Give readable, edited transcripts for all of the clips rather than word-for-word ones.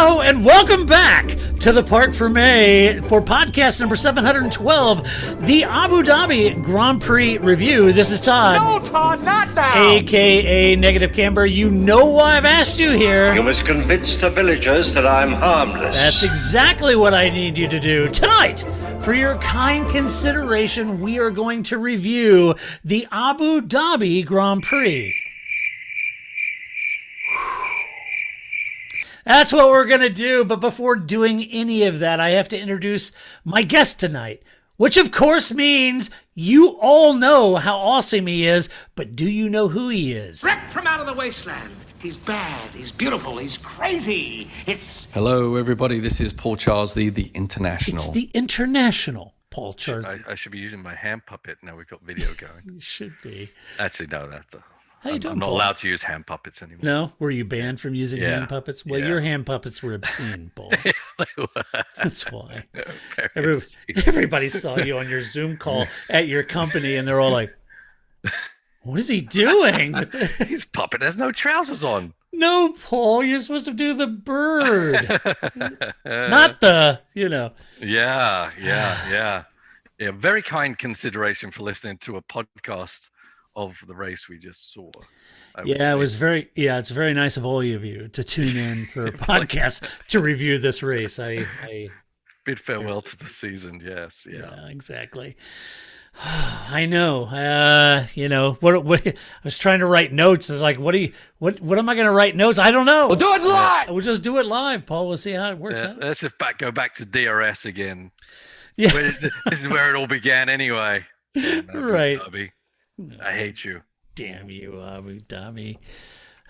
Hello and welcome back to the Parc Fermé for podcast number 712, the Abu Dhabi Grand Prix review. This is Todd. No, Todd, not now. AKA Negative Camber. You know why I've asked you here. You must convince the villagers that I'm harmless. That's exactly what I need you to do. Tonight, for your kind consideration, we are going to review the Abu Dhabi Grand Prix. That's what we're going to do. But before doing any of that, I have to introduce my guest tonight, which of course means you all know how awesome he is. But do you know who he is? Wrecked from out of the wasteland. He's bad, he's beautiful, he's crazy. Hello, everybody. This is Paul Charles, the International. It's the International Paul Charles. I should be using my hand puppet now we've got video going. You should be. Actually, no, How you doing, I'm not Paul? allowed to use hand puppets anymore. No? Were you banned from using Yeah. hand puppets? Well, Yeah. your hand puppets were obscene, Paul. That's why. Very Everybody saw you on your Zoom call at your company, and they're all like, what is he doing? His puppet has no trousers on. No, Paul, you're supposed to do the bird. Not the, Yeah. Very kind consideration for listening to a podcast of the race we just saw. It's very nice of all of you to tune in for a podcast to review this race. I bid farewell to the season. Yes. Yeah, exactly. I know. What I was trying to write notes. It's like, what am I going to write notes? I don't know. We'll do it live. We'll just do it live, Paul. We'll see how it works out. Let's just go back to DRS again. Yeah. This is where it all began anyway. Right. Dhabi. I hate you. Damn you, Abu Dhabi.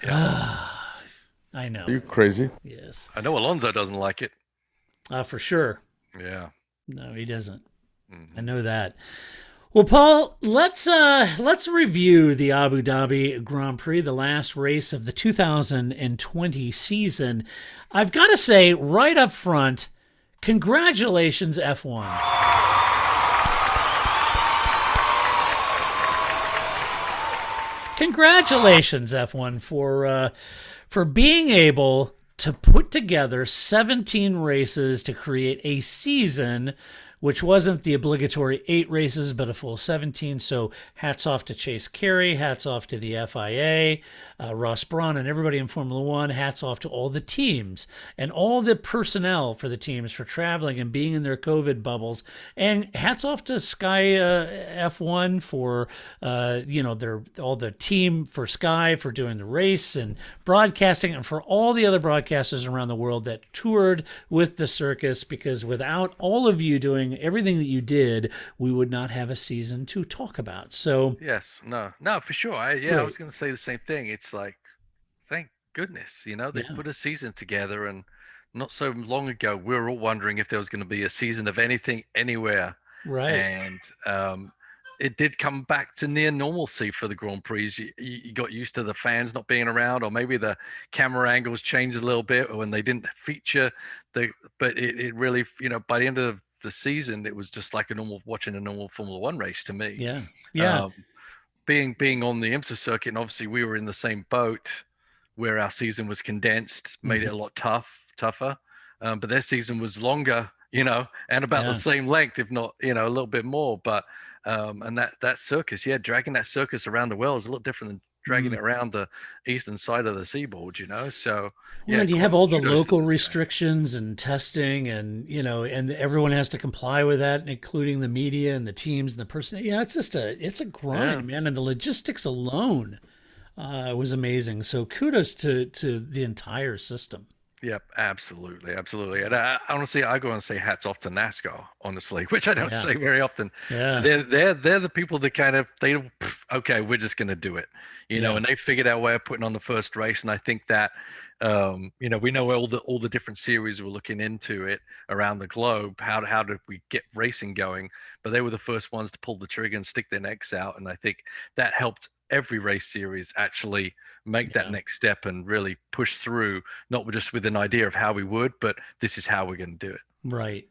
Yeah. I know. Are you crazy? Yes. I know Alonso doesn't like it. For sure. Yeah. No, he doesn't. Mm-hmm. I know that. Well, Paul, let's review the Abu Dhabi Grand Prix, the last race of the 2020 season. I've got to say right up front, congratulations, F1. Congratulations, F1, for being able to put together 17 races to create a season, which wasn't the obligatory 8 races, but a full 17. So hats off to Chase Carey, hats off to the FIA, Ross Brawn, and everybody in Formula One. Hats off to all the teams and all the personnel for the teams for traveling and being in their COVID bubbles. And hats off to Sky F1 for, all the team for Sky for doing the race and broadcasting, and for all the other broadcasters around the world that toured with the circus, because without all of you doing everything that you did, we would not have a season to talk about. So yes, no, for sure. I was going to say the same thing. It's like, thank goodness, they put a season together, and not so long ago we were all wondering if there was going to be a season of anything anywhere. Right. And it did come back to near normalcy for the Grand Prix. You got used to the fans not being around, or maybe the camera angles changed a little bit when they didn't feature but it really, by the end of the season, it was just like watching a normal Formula One race to me. Yeah. Being on the IMSA circuit, and obviously we were in the same boat where our season was condensed, made it a lot tougher. But their season was longer, and about the same length, if not, a little bit more. But and that circus, dragging that circus around the world is a lot different than dragging it around the eastern side of the seaboard, So you have all the local restrictions and testing, and and everyone has to comply with that, including the media and the teams and the person. Yeah, it's a grind, man, and the logistics alone was amazing. So kudos to the entire system. Yep, absolutely. And honestly, I go and say hats off to NASCAR, honestly, which I don't say very often. Yeah, they're the people that okay, we're just going to do it, and they figured out a way of putting on the first race. And I think that, we know all the different series we're looking into it around the globe. How did we get racing going? But they were the first ones to pull the trigger and stick their necks out, and I think that helped every race series actually make that next step and really push through, not just with an idea of how we would, but this is how we're going to do it. Right.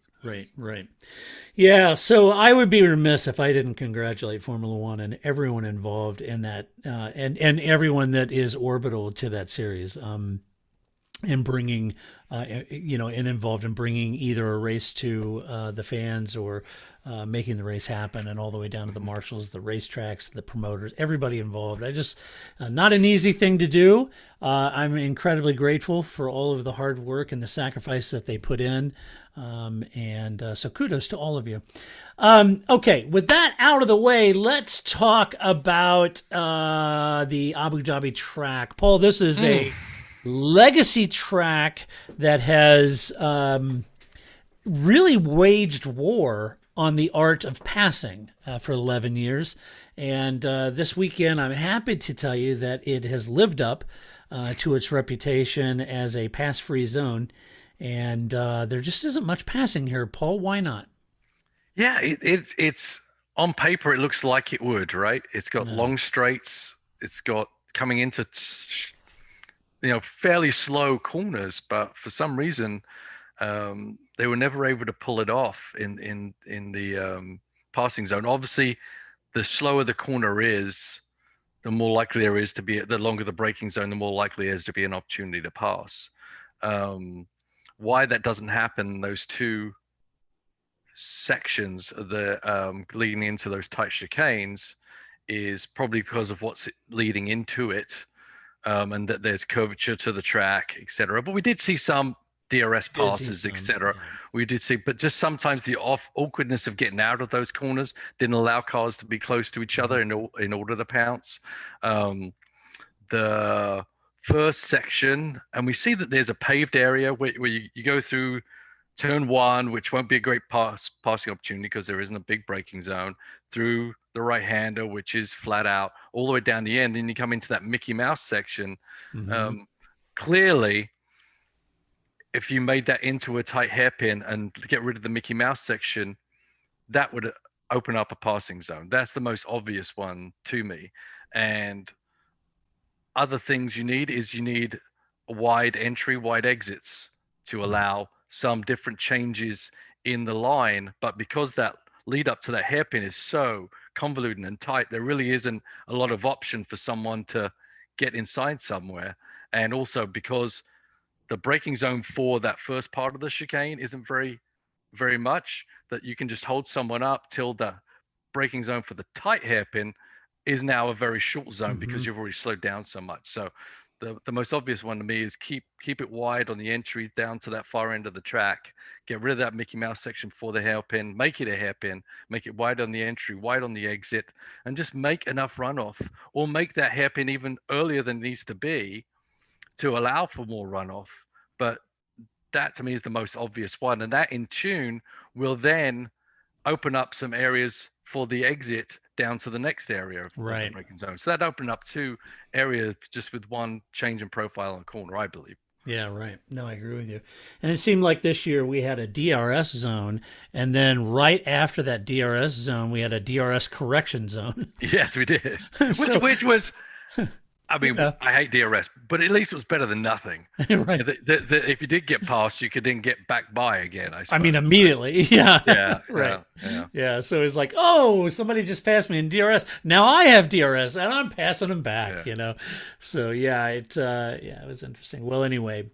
Yeah, so I would be remiss if I didn't congratulate Formula One and everyone involved in that, and everyone that is orbital to that series. and bringing, and involved in bringing either a race to the fans or making the race happen, and all the way down to the marshals, the racetracks, the promoters, everybody involved. I just, not an easy thing to do. I'm incredibly grateful for all of the hard work and the sacrifice that they put in. So kudos to all of you. Okay, with that out of the way, let's talk about the Abu Dhabi track. Paul, this is a legacy track that has really waged war on the art of passing for 11 years. And this weekend, I'm happy to tell you that it has lived up to its reputation as a pass-free zone. And there just isn't much passing here, Paul. Why not? Yeah, it's on paper, it looks like it would, right? It's got long straights. It's got coming into fairly slow corners, but for some reason they were never able to pull it off in the passing zone. Obviously, the slower the corner is, the more likely there is to be, the longer the braking zone, the more likely there is to be an opportunity to pass. Why that doesn't happen, those two sections, the leading into those tight chicanes, is probably because of what's leading into it. And that there's curvature to the track, etc. But we did see some DRS passes, etc. Yeah. We did see, but just sometimes the awkwardness of getting out of those corners didn't allow cars to be close to each other in order to pounce. The first section, and we see that there's a paved area where you go through turn one, which won't be a great passing opportunity because there isn't a big braking zone, through the right-hander, which is flat out, all the way down the end. Then you come into that Mickey Mouse section. Clearly, if you made that into a tight hairpin and get rid of the Mickey Mouse section, that would open up a passing zone. That's the most obvious one to me. And other things you need a wide entry, wide exits to allow some different changes in the line. But because that lead up to that hairpin is so convoluted and tight, there really isn't a lot of option for someone to get inside somewhere. And also because the braking zone for that first part of the chicane isn't very, very much, that you can just hold someone up till the braking zone for the tight hairpin is now a very short zone because you've already slowed down so much. So the most obvious one to me is keep it wide on the entry down to that far end of the track. Get rid of that Mickey Mouse section for the hairpin. Make it a hairpin. Make it wide on the entry, wide on the exit, and just make enough runoff, or make that hairpin even earlier than it needs to be to allow for more runoff. But that to me is the most obvious one, and that in tune will then open up some areas for the exit down to the next area of the braking zone. So that opened up two areas just with one change in profile on corner, I believe. Yeah, right. No, I agree with you. And it seemed like this year we had a DRS zone, and then right after that DRS zone, we had a DRS correction zone. Yes, we did. Which was... I mean, I hate DRS, but at least it was better than nothing. Right. If you did get past, you could then get back by again, I suppose. I mean, immediately. Yeah. Yeah. Right. Yeah. So it's like, oh, somebody just passed me in DRS. Now I have DRS, and I'm passing them back, So, it was interesting. Well, anyway,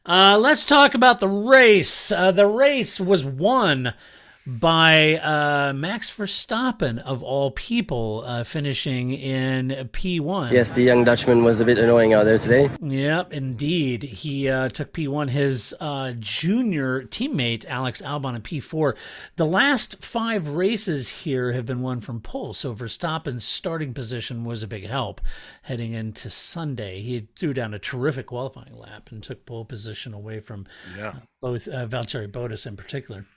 let's talk about the race. The race was won by Max Verstappen, of all people, finishing in P1. Yes, the young Dutchman was a bit annoying out there today. Yep, indeed. He took P1. His junior teammate, Alex Albon, in P4. The last 5 races here have been won from pole, so Verstappen's starting position was a big help heading into Sunday. He threw down a terrific qualifying lap and took pole position away from both Valtteri Bottas in particular.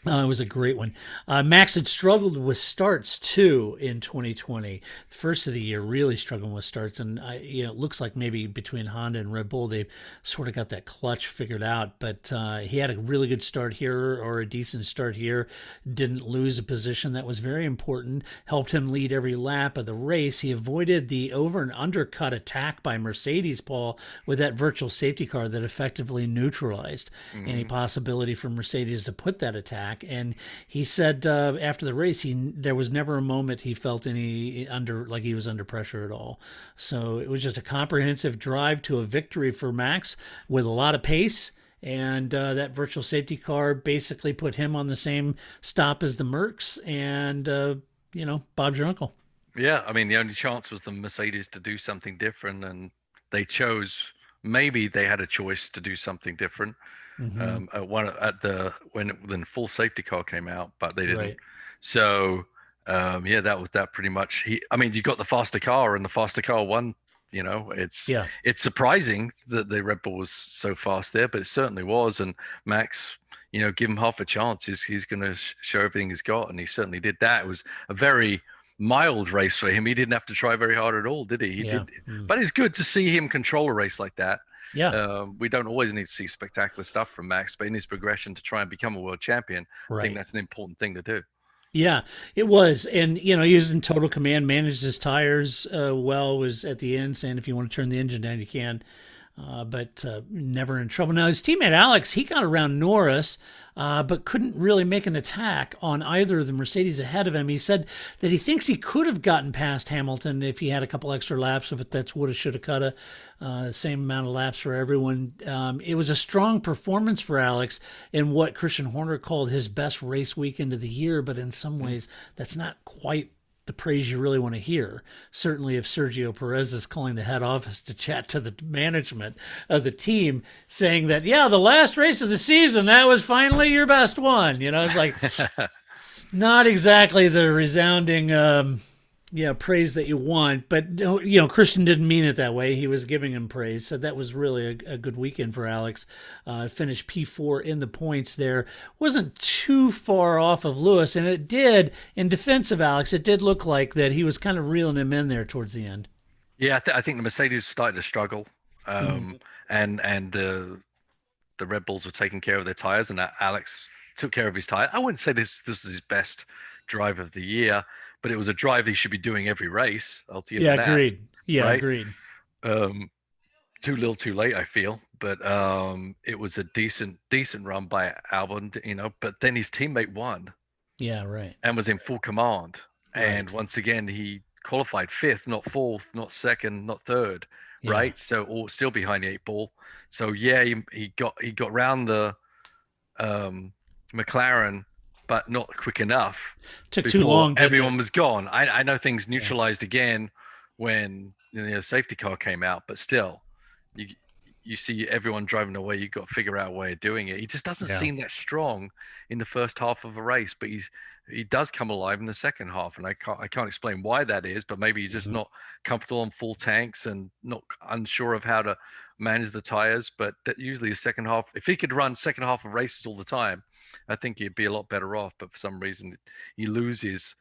It was a great one. Max had struggled with starts, too, in 2020. The first of the year, really struggling with starts. And, it looks like maybe between Honda and Red Bull, they've sort of got that clutch figured out. But he had a really good start here, or a decent start here. Didn't lose a position. That was very important. Helped him lead every lap of the race. He avoided the over and undercut attack by Mercedes, Paul, with that virtual safety car that effectively neutralized any possibility for Mercedes to put that attack. track. And he said after the race, there was never a moment he felt like he was under pressure at all. So it was just a comprehensive drive to a victory for Max with a lot of pace. And that virtual safety car basically put him on the same stop as the Mercs. And, Bob's your uncle. Yeah, I mean, the only chance was the Mercedes to do something different, and they chose. Maybe they had a choice to do something different when the full safety car came out, but they didn't. Right. So that was that pretty much. I mean, you got the faster car, and the faster car won. It's surprising that the Red Bull was so fast there, but it certainly was. And Max, give him half a chance, he's going to show everything he's got, and he certainly did that. It was a very mild race for him. He didn't have to try very hard at all, did he? He did. But it's good to see him control a race like that. Yeah. We don't always need to see spectacular stuff from Max, but in his progression to try and become a world champion, I think that's an important thing to do. Yeah, it was. And, he was in total command, managed his tires well, was at the end saying if you want to turn the engine down, you can. But never in trouble. Now, his teammate Alex, he got around Norris, but couldn't really make an attack on either of the Mercedes ahead of him. He said that he thinks he could have gotten past Hamilton if he had a couple extra laps, but that's woulda, shoulda, coulda. Same amount of laps for everyone. It was a strong performance for Alex in what Christian Horner called his best race weekend of the year, but in some ways, that's not quite the praise you really want to hear. Certainly if Sergio Perez is calling the head office to chat to the management of the team saying that, the last race of the season, that was finally your best one. It's like not exactly the resounding praise that you want, but Christian didn't mean it that way. He was giving him praise. So that was really a good weekend for Alex. Finished P4 in the points there. Wasn't too far off of Lewis, and it did, in defense of Alex, it did look like that he was kind of reeling him in there towards the end. Yeah, I think the Mercedes started to struggle, and the Red Bulls were taking care of their tires, and Alex took care of his tire. I wouldn't say this is his best drive of the year, but it was a drive he should be doing every race. I'll tell you that. Agreed. Yeah, right? agreed. Too little, too late, I feel. But it was a decent run by Albon, but then his teammate won. Yeah, right. And was in full command. Right. And once again, he qualified fifth, not fourth, not second, not third. Yeah. Right. So still behind the 8 ball. So he got round the McLaren, but not quick enough. Took too long. Everyone was gone. I know things neutralized again when the safety car came out, but still, you see everyone driving away. You got to figure out a way of doing it. He just doesn't seem that strong in the first half of a race, but he does come alive in the second half, and I can't explain why that is, but maybe he's just not comfortable on full tanks and not unsure of how to manage the tires. But that usually the second half, if he could run second half of races all the time, I think he'd be a lot better off. But for some reason, he loses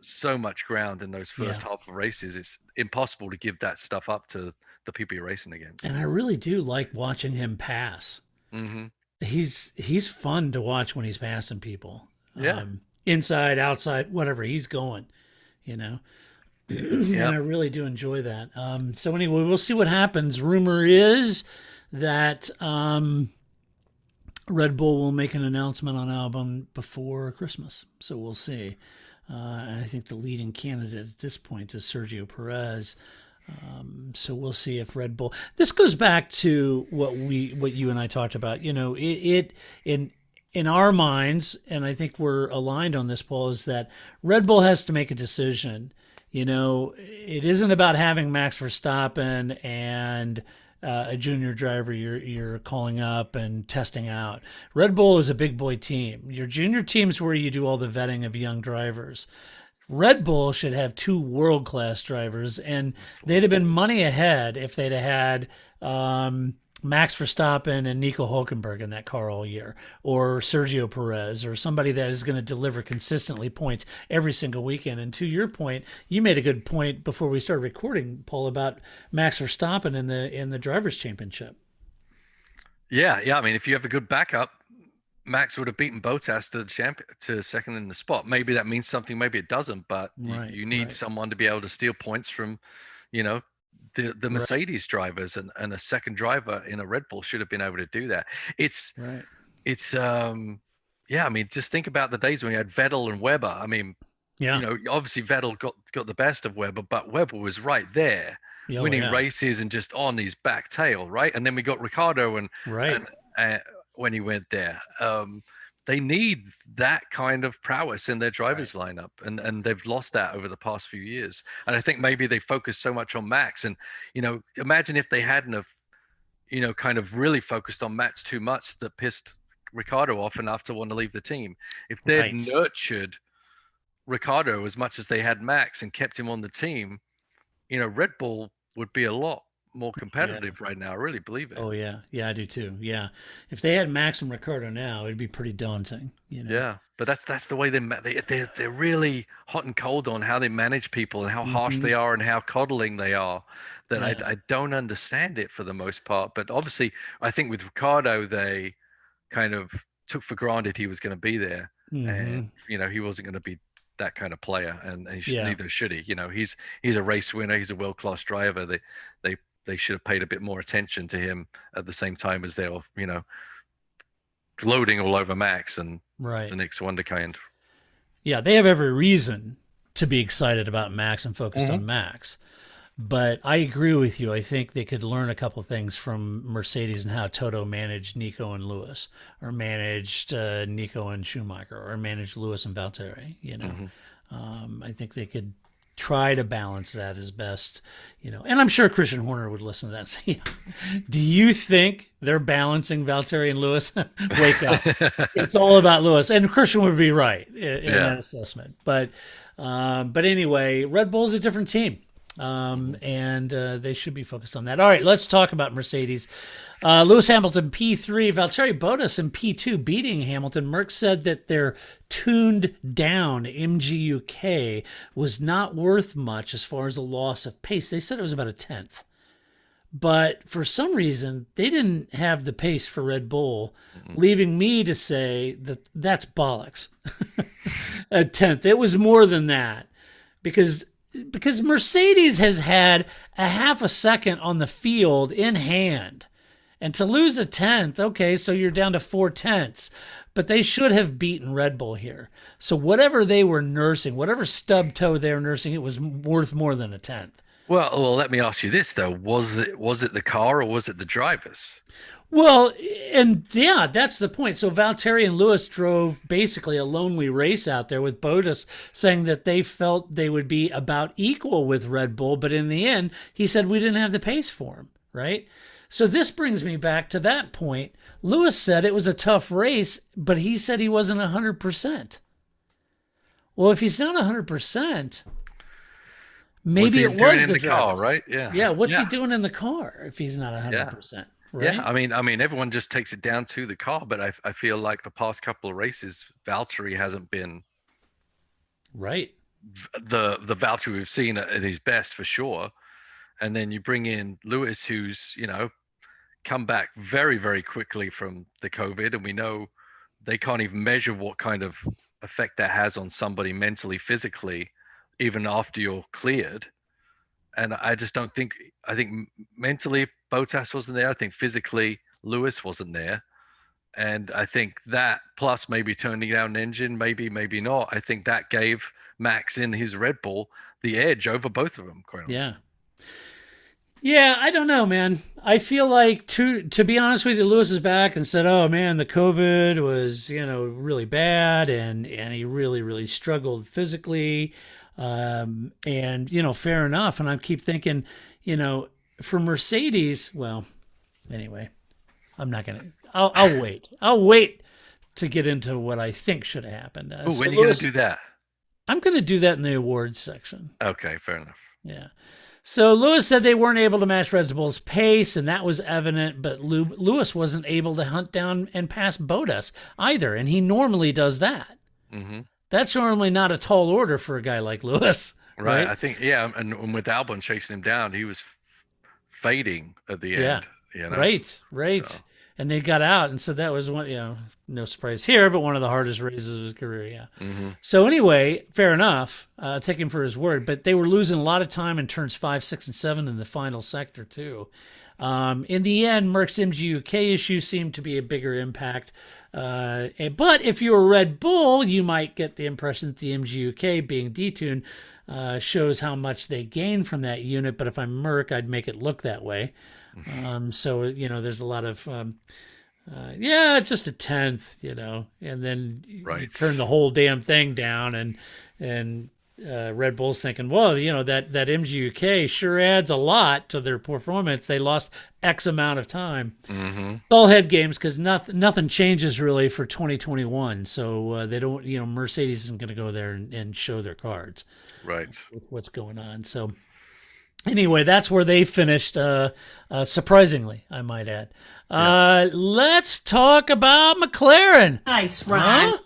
so much ground in those first half of races. It's impossible to give that stuff up to the people you're racing against. And I really do like watching him pass. Mm-hmm. He's fun to watch when he's passing people. Yeah. Inside, outside, whatever, he's going, And I really do enjoy that. So anyway, we'll see what happens. Rumor is that Red Bull will make an announcement on Albon before Christmas. So we'll see. And I think the leading candidate at this point is Sergio Perez. So we'll see if Red Bull. This goes back to what you and I talked about. It in our minds, and I think we're aligned on this, Paul, is that Red Bull has to make a decision. It isn't about having Max Verstappen and a junior driver you're calling up and testing out. Red Bull is a big boy team. Your junior team's where you do all the vetting of young drivers. Red Bull should have 2 world-class drivers, and they'd have been money ahead if they'd have had Max Verstappen and Nico Hulkenberg in that car all year, or Sergio Perez, or somebody that is going to deliver consistently points every single weekend. And to your point, you made a good point before we started recording, Paul, about Max Verstappen in the Drivers' Championship. Yeah. I mean, if you have a good backup, Max would have beaten Bottas to second in the spot. Maybe that means something, maybe it doesn't, but you need someone to be able to steal points from, the Mercedes drivers, and a second driver in a Red Bull should have been able to do that. It's yeah, I mean, just think about the days when you had Vettel and Webber. I mean, Yeah. obviously Vettel got the best of Webber, but Webber was right there, Oh, winning yeah. races and just on his back tail, right? And then we got Ricardo Right. and when he went there. They need that kind of prowess in their drivers lineup, and they've lost that over the past few years. And I think maybe they focused so much on Max, and imagine if they hadn't have, kind of really focused on Max too much, that pissed Ricardo off enough to want to leave the team. If they'd Right. nurtured Ricardo as much as they had Max and kept him on the team, Red Bull would be a lot more competitive right now. I really believe it. Oh yeah, yeah, I do too. Yeah, if they had Max and Ricardo now, it'd be pretty daunting. Yeah, but that's the way they're really hot and cold on how they manage people and how harsh they are and how coddling they are. That I don't understand it for the most part. But obviously, I think with Ricardo, they kind of took for granted he was going to be there, and he wasn't going to be that kind of player, and neither should he. He's a race winner. He's a world-class driver. They should have paid a bit more attention to him at the same time as they were, gloating all over Max and the next wonderkind. Yeah, they have every reason to be excited about Max and focused on Max. But I agree with you. I think they could learn a couple things from Mercedes and how Toto managed Nico and Lewis, or managed Nico and Schumacher, or managed Lewis and Valtteri. I think they could try to balance that as best, and I'm sure Christian Horner would listen to that and say, yeah. Do you think they're balancing Valtteri and Lewis? Wake up. It's all about Lewis. And Christian would be right in that assessment. But anyway, Red Bull's a different team. And they should be focused on that. All right, let's talk about Mercedes. Lewis Hamilton P3, Valtteri Bottas in P2 beating Hamilton. Merck said that their tuned down MGUK was not worth much as far as a loss of pace. They said it was about a tenth. But for some reason, they didn't have the pace for Red Bull, leaving me to say that that's bollocks. A tenth. It was more than that. Because Mercedes has had a half a second on the field in hand. And to lose a tenth, okay, so you're down to 4/10. But they should have beaten Red Bull here. So whatever they were nursing, whatever stub toe they were nursing, it was worth more than a tenth. Well, let me ask you this though: was it the car or was it the drivers? Well, and yeah, that's the point. So Valtteri and Lewis drove basically a lonely race out there, with Bottas saying that they felt they would be about equal with Red Bull, but in the end, he said we didn't have the pace for him, right? So this brings me back to that point. Lewis said it was a tough race, but he said he wasn't 100%. Well, if he's not 100%, maybe it was the car, right? Yeah. Yeah, what's he doing in the car if he's not 100%? Right? Yeah, I mean, everyone just takes it down to the car, but I feel like the past couple of races, Valtteri hasn't been right. The Valtteri we've seen at his best for sure. And then you bring in Lewis, who's come back very, very quickly from the COVID, and we know they can't even measure what kind of effect that has on somebody mentally, physically, even after you're cleared. And I just don't think, I think mentally Bottas wasn't there. I think physically Lewis wasn't there. And I think that, plus maybe turning down an engine, maybe not. I think that gave Max in his Red Bull the edge over both of them. Yeah. Yeah, I don't know, man. I feel like, to be honest with you, Lewis is back and said, oh, man, the COVID was, really bad, and he really, really struggled physically. And, fair enough. And I keep thinking, for Mercedes, well, anyway, I'm not going to, I'll wait. I'll wait to get into what I think should have happened. When are you going to do that? I'm going to do that in the awards section. Okay, fair enough. Yeah. So Lewis said they weren't able to match Red Bull's pace, and that was evident, but Lewis wasn't able to hunt down and pass Bottas either, and he normally does that. Mm-hmm. That's normally not a tall order for a guy like Lewis. Right. I think, and with Albon chasing him down, he was fading at the end. Right. So. And they got out, and so that was one, no surprise here, but one of the hardest races of his career, yeah. Mm-hmm. So anyway, fair enough, take him for his word, but they were losing a lot of time in turns 5, 6, and 7 in the final sector too. In the end, Merck's MGUK issue seemed to be a bigger impact But if you're Red Bull, you might get the impression that the MGUK being detuned shows how much they gain from that unit. But if I'm Merc, I'd make it look that way. So, there's a lot of, just a tenth, and then you turn the whole damn thing down and Red Bull's thinking, well, that MGUK sure adds a lot to their performance. They lost X amount of time. It's all head games because nothing changes really for 2021. So they don't, Mercedes isn't going to go there and show their cards. Right. What's going on. So anyway, that's where they finished, surprisingly, I might add. Let's talk about McLaren. Nice, Ron. Huh?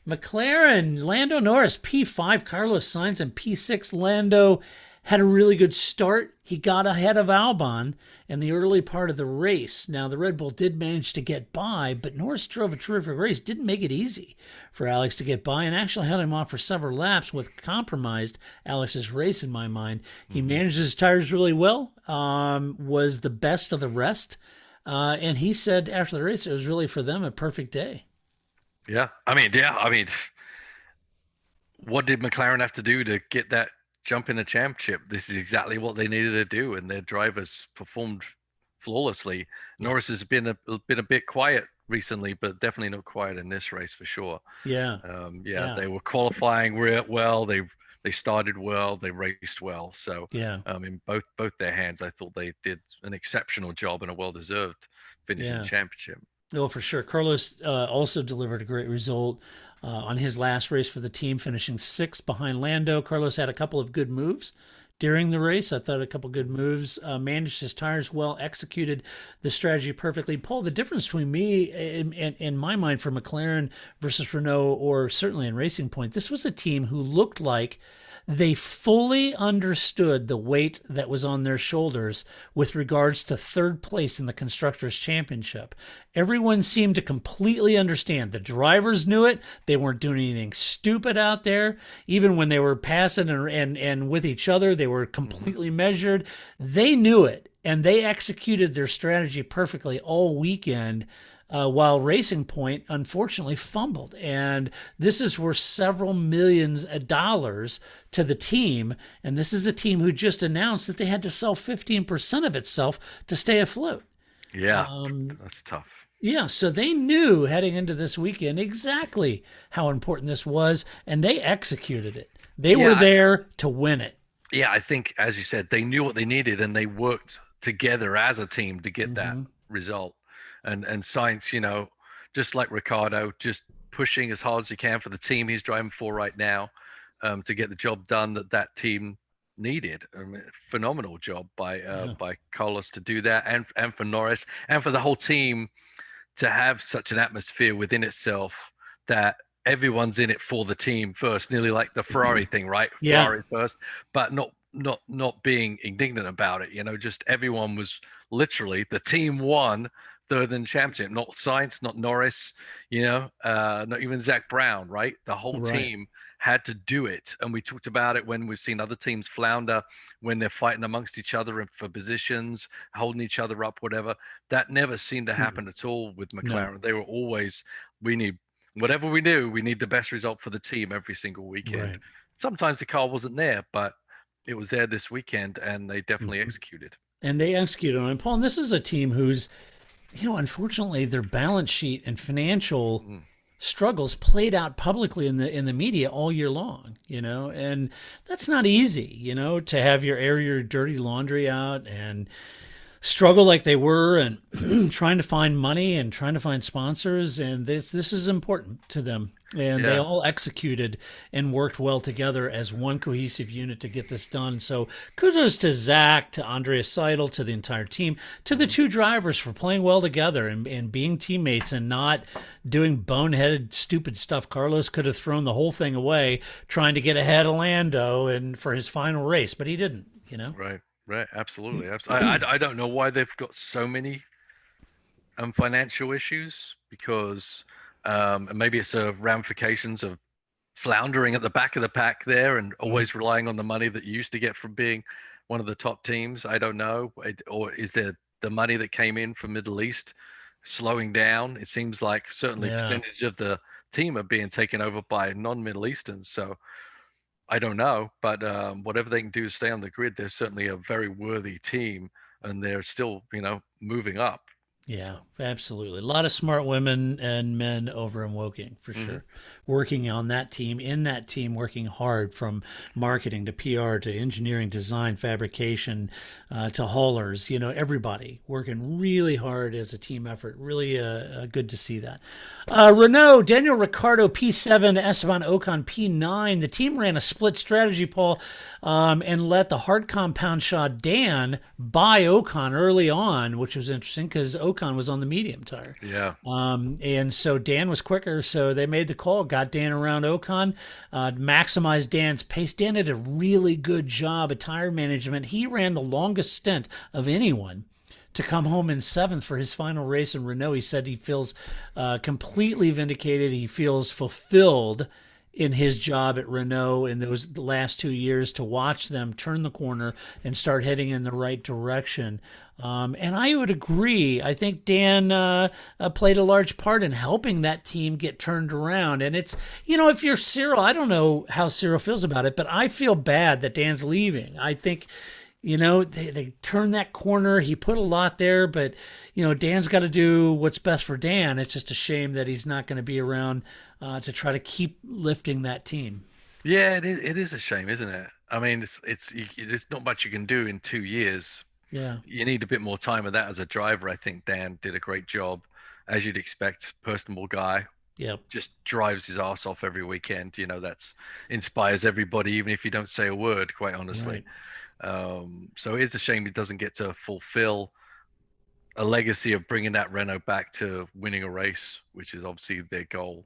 McLaren, Lando Norris, P5, Carlos Sainz, and P6. Lando had a really good start. He got ahead of Albon in the early part of the race. Now, the Red Bull did manage to get by, but Norris drove a terrific race. Didn't make it easy for Alex to get by and actually held him off for several laps, with compromised Alex's race in my mind. He managed his tires really well, was the best of the rest. And he said after the race, it was really for them a perfect day. Yeah. I mean, what did McLaren have to do to get that jump in the championship? This is exactly what they needed to do, and their drivers performed flawlessly. Norris has been a bit quiet recently, but definitely not quiet in this race for sure. Yeah. They were qualifying well. They started well. They raced well. So in both their hands, I thought they did an exceptional job and a well-deserved finish in the championship. Oh, for sure. Carlos also delivered a great result on his last race for the team, finishing 6th behind Lando. Carlos had a couple of good moves during the race. I thought a couple good moves, managed his tires well, executed the strategy perfectly. Paul, the difference between me in my mind for McLaren versus Renault, or certainly in Racing Point, this was a team who looked like they fully understood the weight that was on their shoulders with regards to third place in the Constructors' Championship. Everyone seemed to completely understand. The drivers knew it. They weren't doing anything stupid out there. Even when they were passing and with each other, they were completely measured. They knew it, and they executed their strategy perfectly all weekend. While Racing Point unfortunately fumbled. And this is worth several millions of dollars to the team. And this is a team who just announced that they had to sell 15% of itself to stay afloat. Yeah, that's tough. Yeah, so they knew heading into this weekend exactly how important this was, and they executed it. They were there to win it. Yeah, I think, as you said, they knew what they needed, and they worked together as a team to get that result. And Sainz, just like Ricciardo, just pushing as hard as he can for the team he's driving for right now, to get the job done that team needed. I mean, phenomenal job by Carlos to do that, and for Norris, and for the whole team to have such an atmosphere within itself that everyone's in it for the team first, nearly like the Ferrari thing, right? Yeah. Ferrari first, but not being indignant about it. Just everyone was literally, the team won third in the championship, not Sainz, not Norris, not even Zach Brown, right? The whole team had to do it. And we talked about it when we've seen other teams flounder, when they're fighting amongst each other and for positions, holding each other up, whatever. That never seemed to happen at all with McLaren. No. They were always, whatever we do, we need the best result for the team every single weekend. Right. Sometimes the car wasn't there, but it was there this weekend, and they definitely executed. And they executed on it. Paul, and this is a team who's, unfortunately, their balance sheet and financial struggles played out publicly in the media all year long, and that's not easy, to have air your dirty laundry out and struggle like they were, and trying to find money and trying to find sponsors. And this is important to them. And they all executed and worked well together as one cohesive unit to get this done. So kudos to Zach, to Andreas Seidel, to the entire team, to the two drivers for playing well together and being teammates and not doing boneheaded, stupid stuff. Carlos could have thrown the whole thing away trying to get ahead of Lando and for his final race, but he didn't, Right. Absolutely. I don't know why they've got so many financial issues, because maybe it's ramifications of floundering at the back of the pack there and always relying on the money that you used to get from being one of the top teams. I don't know. Or is there the money that came in from Middle East slowing down. It seems like certainly Yeah. percentage of the team are being taken over by non-Middle Easterns. So I don't know, but whatever they can do to stay on the grid, they're certainly a very worthy team, and they're still, moving up. Yeah, So absolutely. A lot of smart women and men over in Woking, for mhm. sure. Working on that team, in that team, working hard from marketing to PR to engineering, design, fabrication, to haulers, everybody working really hard as a team effort. Really good to see that. Renault, Daniel Ricciardo P7, Esteban Ocon P9. The team ran a split strategy, Paul, and let the hard compound shot Dan buy Ocon early on, which was interesting because Ocon was on the medium tire. Yeah. And so Dan was quicker, so they made the call, got Dan around Ocon, maximized Dan's pace. Dan did a really good job at tire management. He ran the longest stint of anyone to come home in seventh for his final race in Renault. He said he feels completely vindicated. He feels fulfilled in his job at Renault in the last 2 years to watch them turn the corner and start heading in the right direction. And I would agree. I think Dan played a large part in helping that team get turned around. And it's, if you're Cyril, I don't know how Cyril feels about it, but I feel bad that Dan's leaving. I think, they turned that corner. He put a lot there, but, Dan's got to do what's best for Dan. It's just a shame that he's not going to be around to try to keep lifting that team. Yeah, it is a shame, isn't it? I mean, there's not much you can do in 2 years. Yeah. You need a bit more time of that as a driver. I think Dan did a great job, as you'd expect. Personable guy, Yep. just drives his ass off every weekend. That's inspires everybody, even if you don't say a word, quite honestly. So it's a shame he doesn't get to fulfill a legacy of bringing that Renault back to winning a race, which is obviously their goal.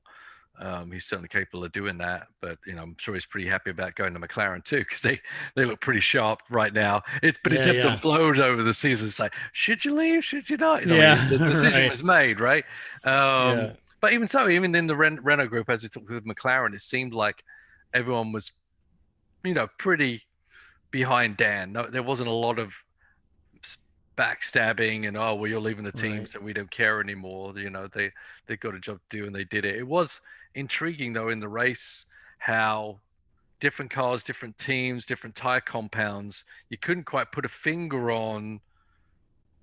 He's certainly capable of doing that, but I'm sure he's pretty happy about going to McLaren too, because they look pretty sharp right now. It's ebbed and flowed over the season. It's like, should you leave? Should you not? The decision was made, right? But even so, even in the Renault group, as we talked with McLaren, it seemed like everyone was, pretty behind Dan. No, there wasn't a lot of backstabbing and you're leaving the team, so we don't care anymore. They got a job to do and they did it. It was intriguing though in the race how different cars, different teams, different tire compounds, you couldn't quite put a finger on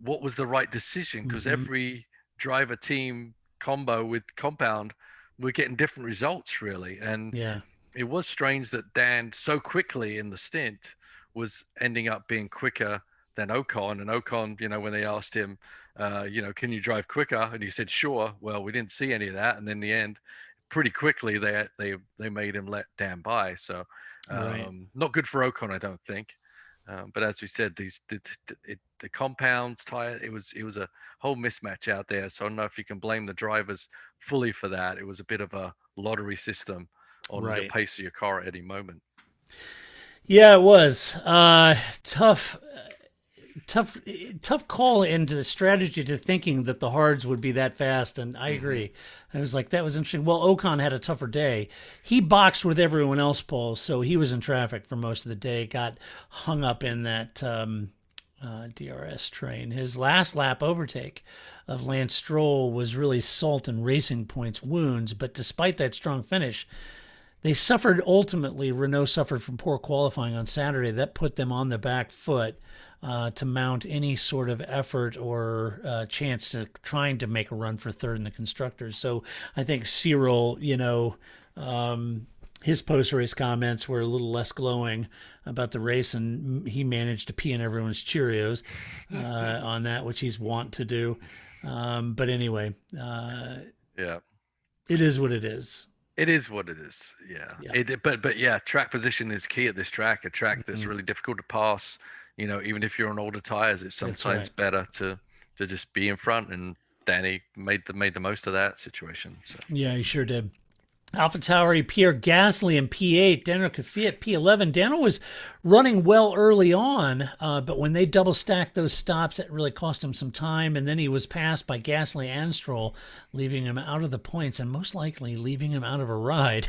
what was the right decision, because every driver team combo with compound were getting different results really. And it was strange that Dan so quickly in the stint was ending up being quicker than Ocon. And Ocon, when they asked him, can you drive quicker? And he said, sure. Well, we didn't see any of that. And in the end, pretty quickly, they made him let Dan by. So not good for Ocon, I don't think. But as we said, the compounds tire, it was a whole mismatch out there. So I don't know if you can blame the drivers fully for that. It was a bit of a lottery system on the pace of your car at any moment. Yeah, it was tough call into the strategy to thinking that the hards would be that fast. And I agree. I was like, that was interesting. Well, Ocon had a tougher day. He boxed with everyone else, Paul, so he was in traffic for most of the day, got hung up in that DRS train. His last lap overtake of Lance Stroll was really salt and Racing Point's wounds, but despite that strong finish, they suffered ultimately. Renault suffered from poor qualifying on Saturday. That put them on the back foot to mount any sort of effort or chance to trying to make a run for third in the constructors. So I think Cyril, his post-race comments were a little less glowing about the race, and he managed to pee in everyone's Cheerios on that, which he's wont to do. But anyway, it is what it is. It is what it is. Yeah. But yeah, track position is key at this track. A track that's really difficult to pass. Even if you're on older tires, it's sometimes better to just be in front. And Danny made the most of that situation. So. Yeah, he sure did. AlphaTauri, Pierre Gasly in P8, Daniel Kvyat P11. Daniel was running well early on, but when they double stacked those stops, it really cost him some time. And then he was passed by Gasly and Stroll, leaving him out of the points and most likely leaving him out of a ride.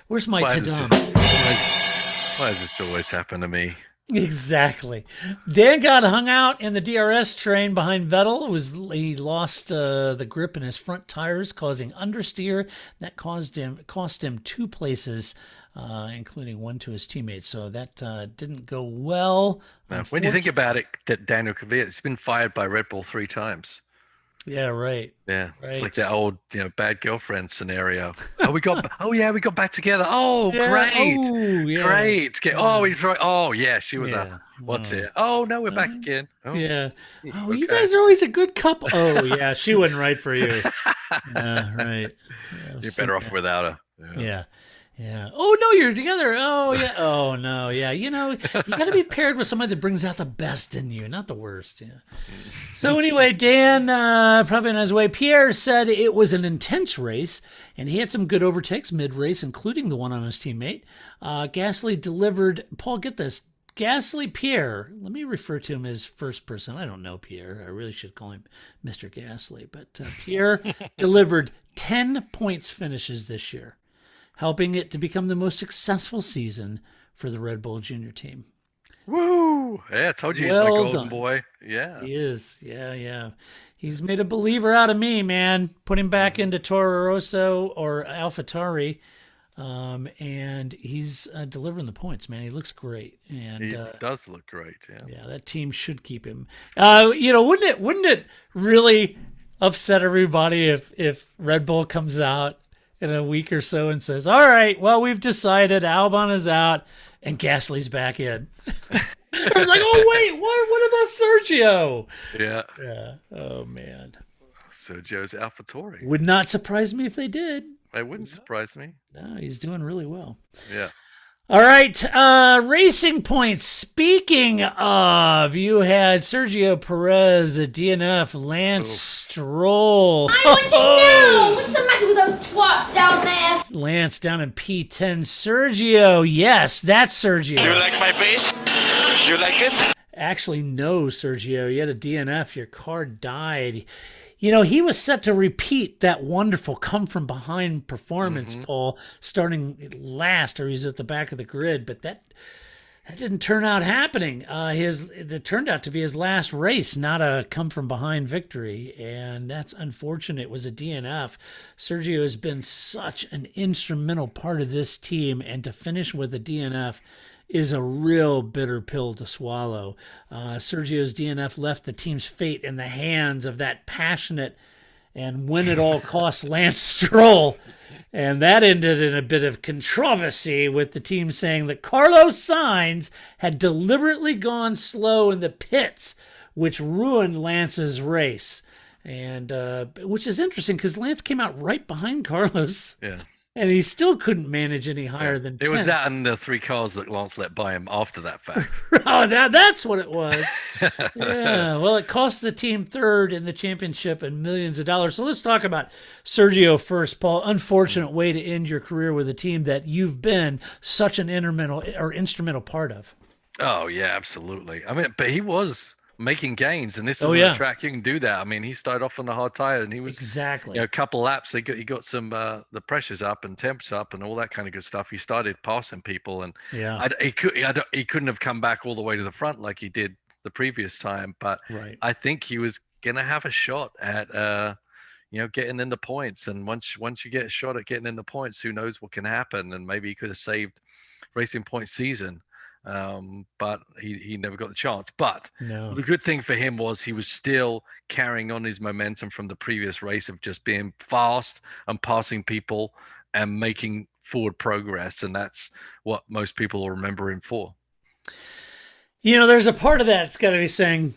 Where's my ta-dum? Why does this always happen to me? Exactly. Dan got hung out in the DRS train behind Vettel. He lost the grip in his front tires, causing understeer. That cost him 2 places, including 1 to his teammates. So that didn't go well. Now, when you think about it, that Daniel Kvyat has been fired by Red Bull 3 times. Yeah, right. Yeah, Right. it's like that old, bad girlfriend scenario. We got back together. Oh, Yeah. great, Oh, yeah. great. Oh, yeah, she was Yeah. what's it? Oh no, we're back again. Oh, Yeah. Oh, you okay. guys are always a good couple. Oh, yeah. She wasn't right for you. Yeah, right. Yeah, You're better off without her. Yeah. Yeah. Oh, no, you're together. Oh, yeah. Oh, no. Yeah. You got to be paired with somebody that brings out the best in you, not the worst. Yeah. So, anyway, Dan, probably on his way. Pierre said it was an intense race, and he had some good overtakes mid-race, including the one on his teammate. Gasly delivered, Paul, get this. Gasly Pierre, let me refer to him as first person. I don't know Pierre. I really should call him Mr. Gasly. But Pierre delivered 10 points finishes this year, helping it to become the most successful season for the Red Bull Junior team. Woo! Yeah, I told you he's my golden boy. Yeah. He is. Yeah, yeah. He's made a believer out of me, man. Put him back into Toro Rosso or AlphaTauri. And he's delivering the points, man. He looks great, and He does look great. Yeah, that team should keep him. Wouldn't it really upset everybody if Red Bull comes out in a week or so and says, "All right, well, we've decided Albon is out and Gasly's back in." I was like, "Oh wait, what about Sergio?" Yeah. Yeah. Oh man. Sergio's AlphaTauri. Would not surprise me if they did. It wouldn't surprise me. No, he's doing really well. Yeah. All right, racing points. Speaking of, you had Sergio Perez, a DNF, Lance Stroll. I want to know what's the matter with those twats down there. Lance down in P10. Sergio, yes, that's Sergio. You like my face? You like it? Actually, no, Sergio. You had a DNF. Your car died. He was set to repeat that wonderful come-from-behind performance, Paul, starting last, or he's at the back of the grid, but that didn't turn out happening. It turned out to be his last race, not a come-from-behind victory, and that's unfortunate. It was a DNF. Sergio has been such an instrumental part of this team, and to finish with a DNF is a real bitter pill to swallow. Sergio's DNF left the team's fate in the hands of that passionate and win-at-all-costs Lance Stroll. And that ended in a bit of controversy, with the team saying that Carlos Sainz had deliberately gone slow in the pits, which ruined Lance's race. And which is interesting because Lance came out right behind Carlos. Yeah. And he still couldn't manage any higher than 10. It was that and the 3 cars that Lance let by him after that fact. Oh, that's what it was. Yeah, well, it cost the team third in the championship and millions of dollars. So let's talk about Sergio first, Paul. Unfortunate way to end your career with a team that you've been such an instrumental part of. Oh, yeah, absolutely. I mean, but he was making gains, and this is yeah. a track you can do that. I mean, he started off on the hard tire, and he was exactly a couple laps. He got some the pressures up and temps up and all that kind of good stuff. He started passing people, and he couldn't have come back all the way to the front like he did the previous time. But I think he was gonna have a shot at getting in the points. And once you get a shot at getting in the points, who knows what can happen? And maybe he could have saved Racing Point's season. But he never got the chance. But the good thing for him was he was still carrying on his momentum from the previous race of just being fast and passing people and making forward progress. And that's what most people will remember him for. There's a part of that that's got to be saying,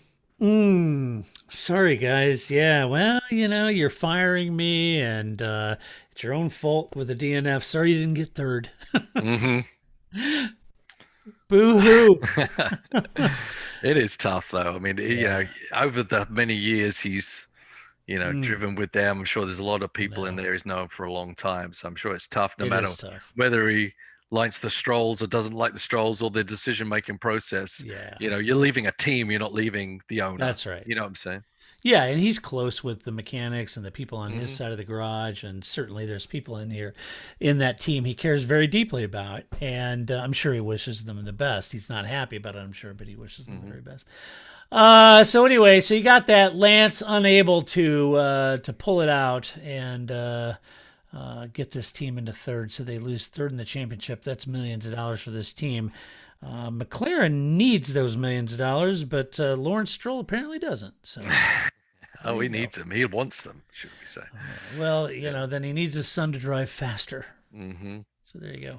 sorry, guys. Yeah, well, you're firing me, and it's your own fault with the DNF. Sorry you didn't get third. Boo-hoo. It is tough, though. I mean, over the many years he's, driven with them. I'm sure there's a lot of people in there he's known for a long time. So I'm sure it's tough, no matter whether he likes the Strolls or doesn't like the Strolls or their decision-making process. Yeah. You're leaving a team. You're not leaving the owner. That's right. You know what I'm saying? Yeah, and he's close with the mechanics and the people on his Mm-hmm. side of the garage, and certainly there's people in that team he cares very deeply about, and I'm sure he wishes them the best. He's not happy about it, I'm sure, but he wishes them the very best. So anyway, so you got that Lance unable to pull it out and get this team into third, so they lose third in the championship. That's millions of dollars for this team. McLaren needs those millions of dollars, but Lawrence Stroll apparently doesn't. So, He needs them. He wants them, should we say? well, then he needs his son to drive faster. Mm-hmm. So there you go.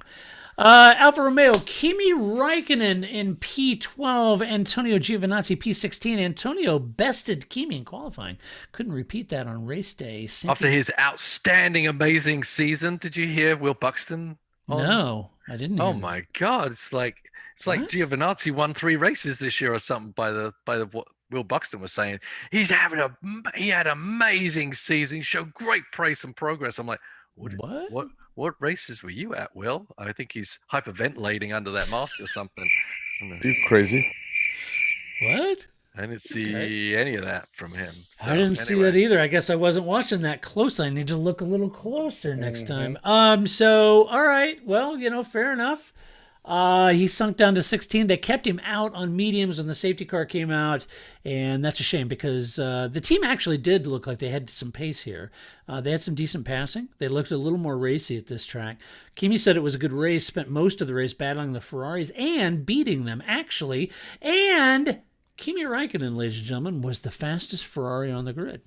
Alfa Romeo, Kimi Raikkonen in P12, Antonio Giovinazzi P16. Antonio bested Kimi in qualifying. Couldn't repeat that on race day. After his outstanding, amazing season, did you hear Will Buxton? No, I didn't. Oh hear my God! It's like What? Giovinazzi won 3 races this year or something. By the what Will Buxton was saying, he had an amazing season. He showed great pace and progress. I'm like, what races were you at, Will? I think he's hyperventilating under that mask or something. You crazy? What? I didn't see any of that from him. So, I didn't see that either. I guess I wasn't watching that close. I need to look a little closer next time. So, all right. Well, fair enough. He sunk down to 16. They kept him out on mediums when the safety car came out, and that's a shame because the team actually did look like they had some pace here. They had some decent passing. They looked a little more racy at this track. Kimi said it was a good race, spent most of the race battling the Ferraris and beating them, actually. And Kimi Raikkonen, ladies and gentlemen, was the fastest Ferrari on the grid.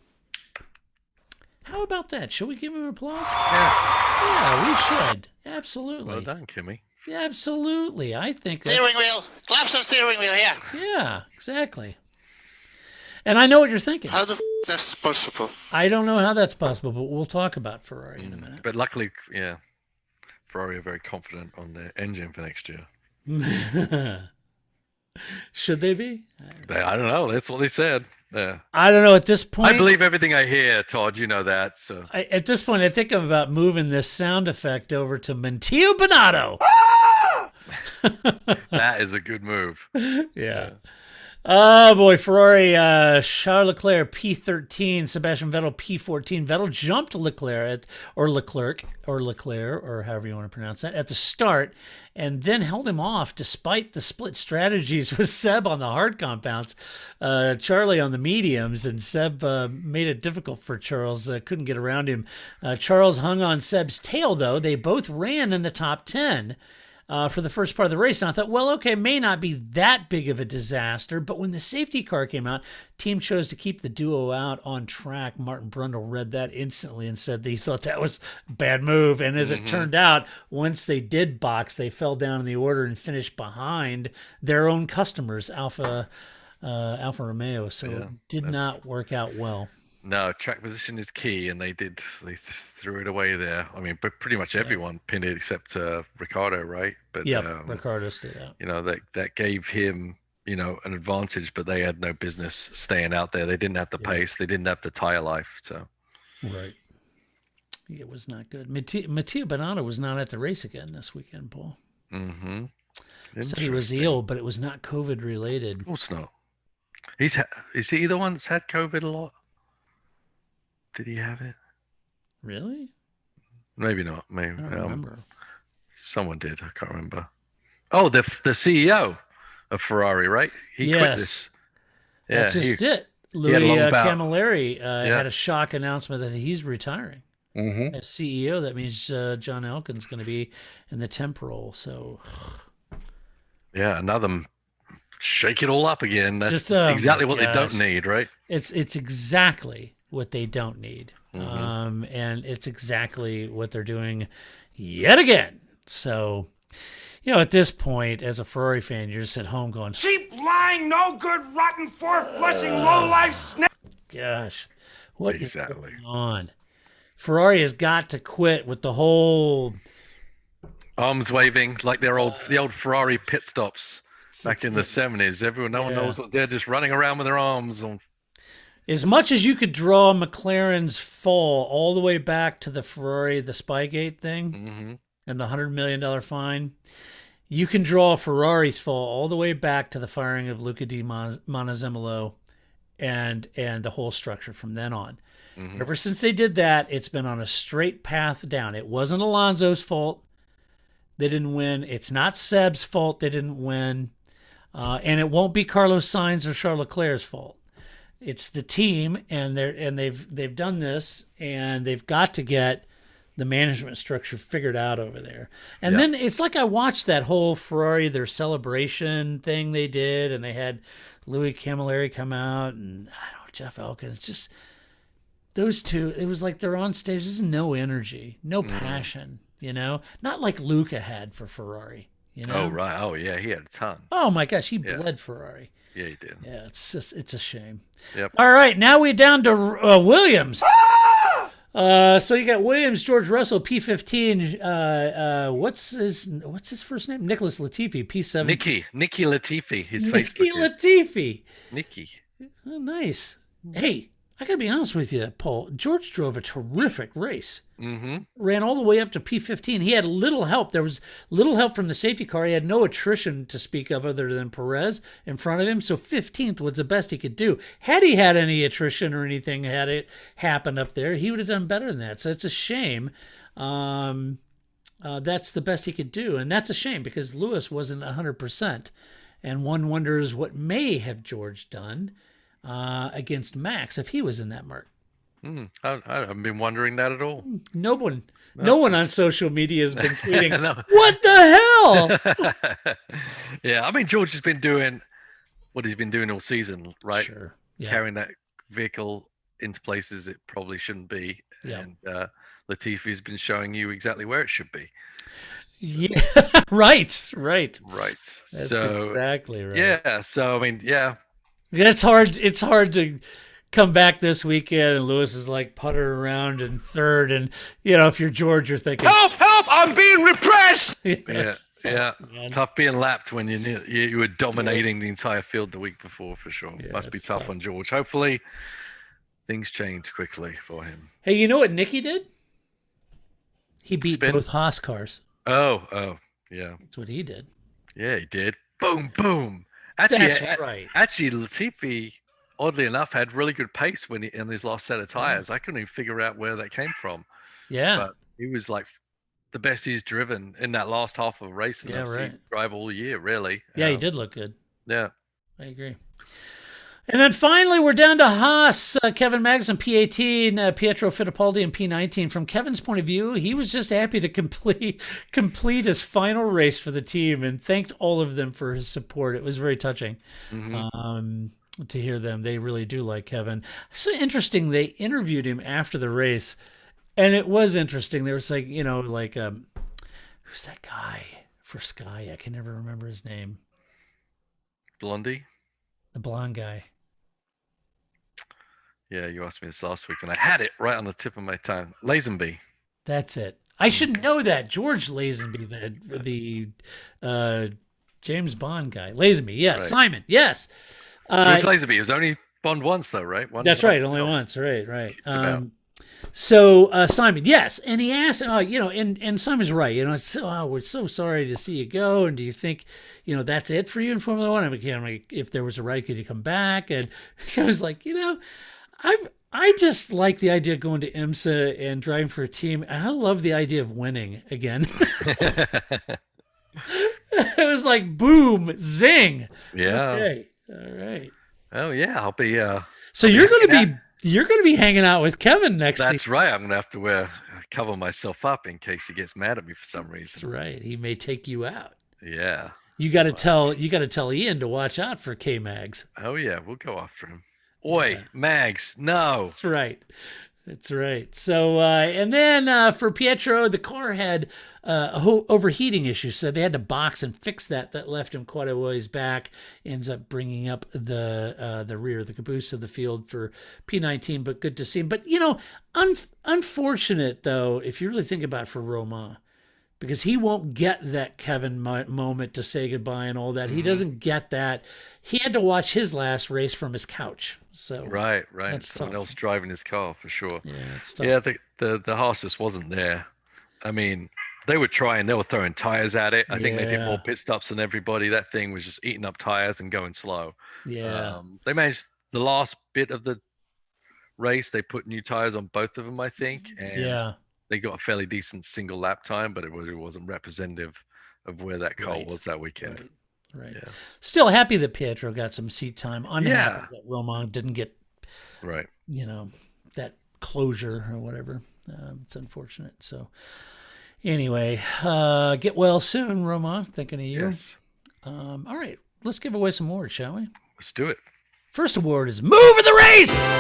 How about that? Shall we give him applause? Yeah, we should. Absolutely. Well done, Kimi. Yeah, absolutely. I think that, Steering wheel. Claps on steering wheel here. yeah, exactly. And I know what you're thinking. How the that's possible? I don't know how that's possible, but we'll talk about Ferrari in a minute. But luckily, Ferrari are very confident on their engine for next year. Should they be? I don't know. That's what they said. Yeah. I don't know at this point. I believe everything I hear, Todd. You know that. So At this point, I think I'm about moving this sound effect over to Mattia Binotto. that is a good move. Yeah. Oh boy, Ferrari, Charles Leclerc P13, Sebastian Vettel P14. Vettel jumped Leclerc or however you want to pronounce that, at the start, and then held him off despite the split strategies with Seb on the hard compounds, Charlie on the mediums, and Seb made it difficult for Charles. Couldn't get around him. Charles hung on Seb's tail, though. They both ran in the top 10. For the first part of the race. And I thought, well, okay, may not be that big of a disaster. But when the safety car came out, team chose to keep the duo out on track. Martin Brundle read that instantly and said that he thought that was a bad move. And as it turned out, once they did box, they fell down in the order and finished behind their own customers, Alfa Romeo. So it did not work out well. No, track position is key, and they threw it away there. I mean, but pretty much everyone pinned it except Ricardo, right? But Ricardo stayed out. That gave him an advantage, but they had no business staying out there. They didn't have the pace, they didn't have the tire life. So right, it was not good. Mattia Binotto was not at the race again this weekend, Paul. Mm-hmm. Said he was ill, but it was not COVID related. Of course not. Is he the one that's had COVID a lot? Did he have it? Really? Maybe not. Maybe. I don't remember. Someone did. I can't remember. Oh, the CEO of Ferrari, right? He quit this. Yeah, that's just it. Louis Camilleri had a shock announcement that he's retiring as CEO. That means John Elkann's going to be in the temp role. So, yeah, another shake it all up again. That's just, exactly what they don't need, right? It's exactly what they don't need. And it's exactly what they're doing yet again. So, at this point, as a Ferrari fan, you're just at home going, Cheap, lying, no good, rotten, four-flushing, low-life snake. gosh, what is going on? Ferrari has got to quit with the whole arms waving like the old Ferrari pit stops back in the 70s. No one knows what they're just running around with their arms on. As much as you could draw McLaren's fall all the way back to the Ferrari, the Spygate thing, and the $100 million fine, you can draw Ferrari's fault all the way back to the firing of Luca Di Montezemolo and the whole structure from then on. Ever since they did that, it's been on a straight path down. It wasn't Alonso's fault. They didn't win. It's not Seb's fault. They didn't win. And it won't be Carlos Sainz or Charles Leclerc's fault. It's the team, and they've done this, and they've got to get the management structure figured out over there. And then it's like I watched that whole Ferrari, their celebration thing they did, and they had Louis Camilleri come out, and Jeff Elkin. It's just those two. It was like they're on stage. There's no energy, no passion. Not like Luca had for Ferrari. Oh, right. Oh, yeah. He had a ton. Oh, my gosh. He bled Ferrari. Yeah, he did. Yeah, it's a shame. Yep. All right. Now we're down to Williams. So you got Williams, George Russell, P15. What's his first name? Nicholas Latifi, P7. Nicky Latifi. His Nicky Facebook Latifi. Nicky. Oh, nice. Hey, I got to be honest with you, Paul. George drove a terrific race. Ran all the way up to P15. He had little help. There was little help from the safety car. He had no attrition to speak of other than Perez in front of him. So 15th was the best he could do. Had he had any attrition or anything had it happened up there, he would have done better than that. So it's a shame. That's the best he could do. And that's a shame because Lewis wasn't 100%. And one wonders what may have George done against Max if he was in that mark. I haven't been wondering that at all. No one on social media has been tweeting, what the hell? Yeah, I mean, George has been doing what he's been doing all season, right? Sure. Yeah. Carrying that vehicle into places it probably shouldn't be. Yeah. And Latifi's been showing you exactly where it should be. Yeah, right. That's so exactly right. Yeah, so I mean, yeah. It's hard to come back this weekend and Lewis is like puttering around in third, and if you're George, you're thinking, Help! I'm being repressed! Tough being lapped when you were dominating the entire field the week before, for sure. Yeah, Must be tough on George. Hopefully things change quickly for him. Hey, you know what Nicky did? He beat Spin? both Haas cars. Oh, yeah. That's what he did. Yeah, he did. Boom, boom. Actually, That's right. Actually, Latifi, oddly enough, had really good pace in his last set of tires. I couldn't even figure out where that came from. Yeah. But he was like the best he's driven in that last half of a race that I've seen drive all year, really. Yeah, he did look good. Yeah. I agree. And then finally, we're down to Haas, Kevin Magnussen, P18, Pietro Fittipaldi, and P19. From Kevin's point of view, he was just happy to complete his final race for the team and thanked all of them for his support. It was very touching to hear them. They really do like Kevin. So interesting, they interviewed him after the race, and it was interesting. There was who's that guy for Sky? I can never remember his name. Blondie? The blonde guy. Yeah, you asked me this last week, and I had it right on the tip of my tongue. Lazenby. That's it. I should know that. George Lazenby, the James Bond guy. Lazenby, yes. Right. Simon, yes. George Lazenby. It was only Bond once, though, right? That's right. Only once. Right. So Simon, yes, and he asked, and Simon's right. We're so sorry to see you go, and do you think, that's it for you in Formula One? I mean, if there was a right, could you come back? And I was like, I just like the idea of going to IMSA and driving for a team, and I love the idea of winning again. It was like boom, zing. Yeah. Okay. All right. Oh yeah, I'll be. So you're going to be hanging out with Kevin next season. That's right. I'm going to have to cover myself up in case he gets mad at me for some reason. That's right. He may take you out. Yeah. You got to tell Ian to watch out for K-Mags. Oh yeah, we'll go after him. Oi, Mags, no. That's right. So, and then for Pietro, the car had overheating issues, so they had to box and fix that. That left him quite a ways back. Ends up bringing up the rear, the caboose of the field for P19, but good to see him. But, unfortunate, though, if you really think about it for Romain, because he won't get that Kevin moment to say goodbye and all that. Mm-hmm. He doesn't get that. He had to watch his last race from his couch. So right. That's someone tough. else driving his car for sure. Yeah, it's tough. Yeah, the Haas just wasn't there. I mean, they were trying. They were throwing tires at it. I think they did Yeah. more pit stops than everybody. That thing was just eating up tires and going slow. Yeah. They managed the last bit of the race. They put new tires on both of them, I think, and Yeah. they got a fairly decent single lap time, but it wasn't representative of where that car Right. was that weekend. Right. Right. Yeah. Still happy that Pietro got some seat time. Unhappy Yeah. that Roman didn't get, Right. that closure or whatever. It's unfortunate. So anyway, get well soon, Roman. Thinking of you. Yes. All right. Let's give away some awards, shall we? Let's do it. First award is Move of the Race.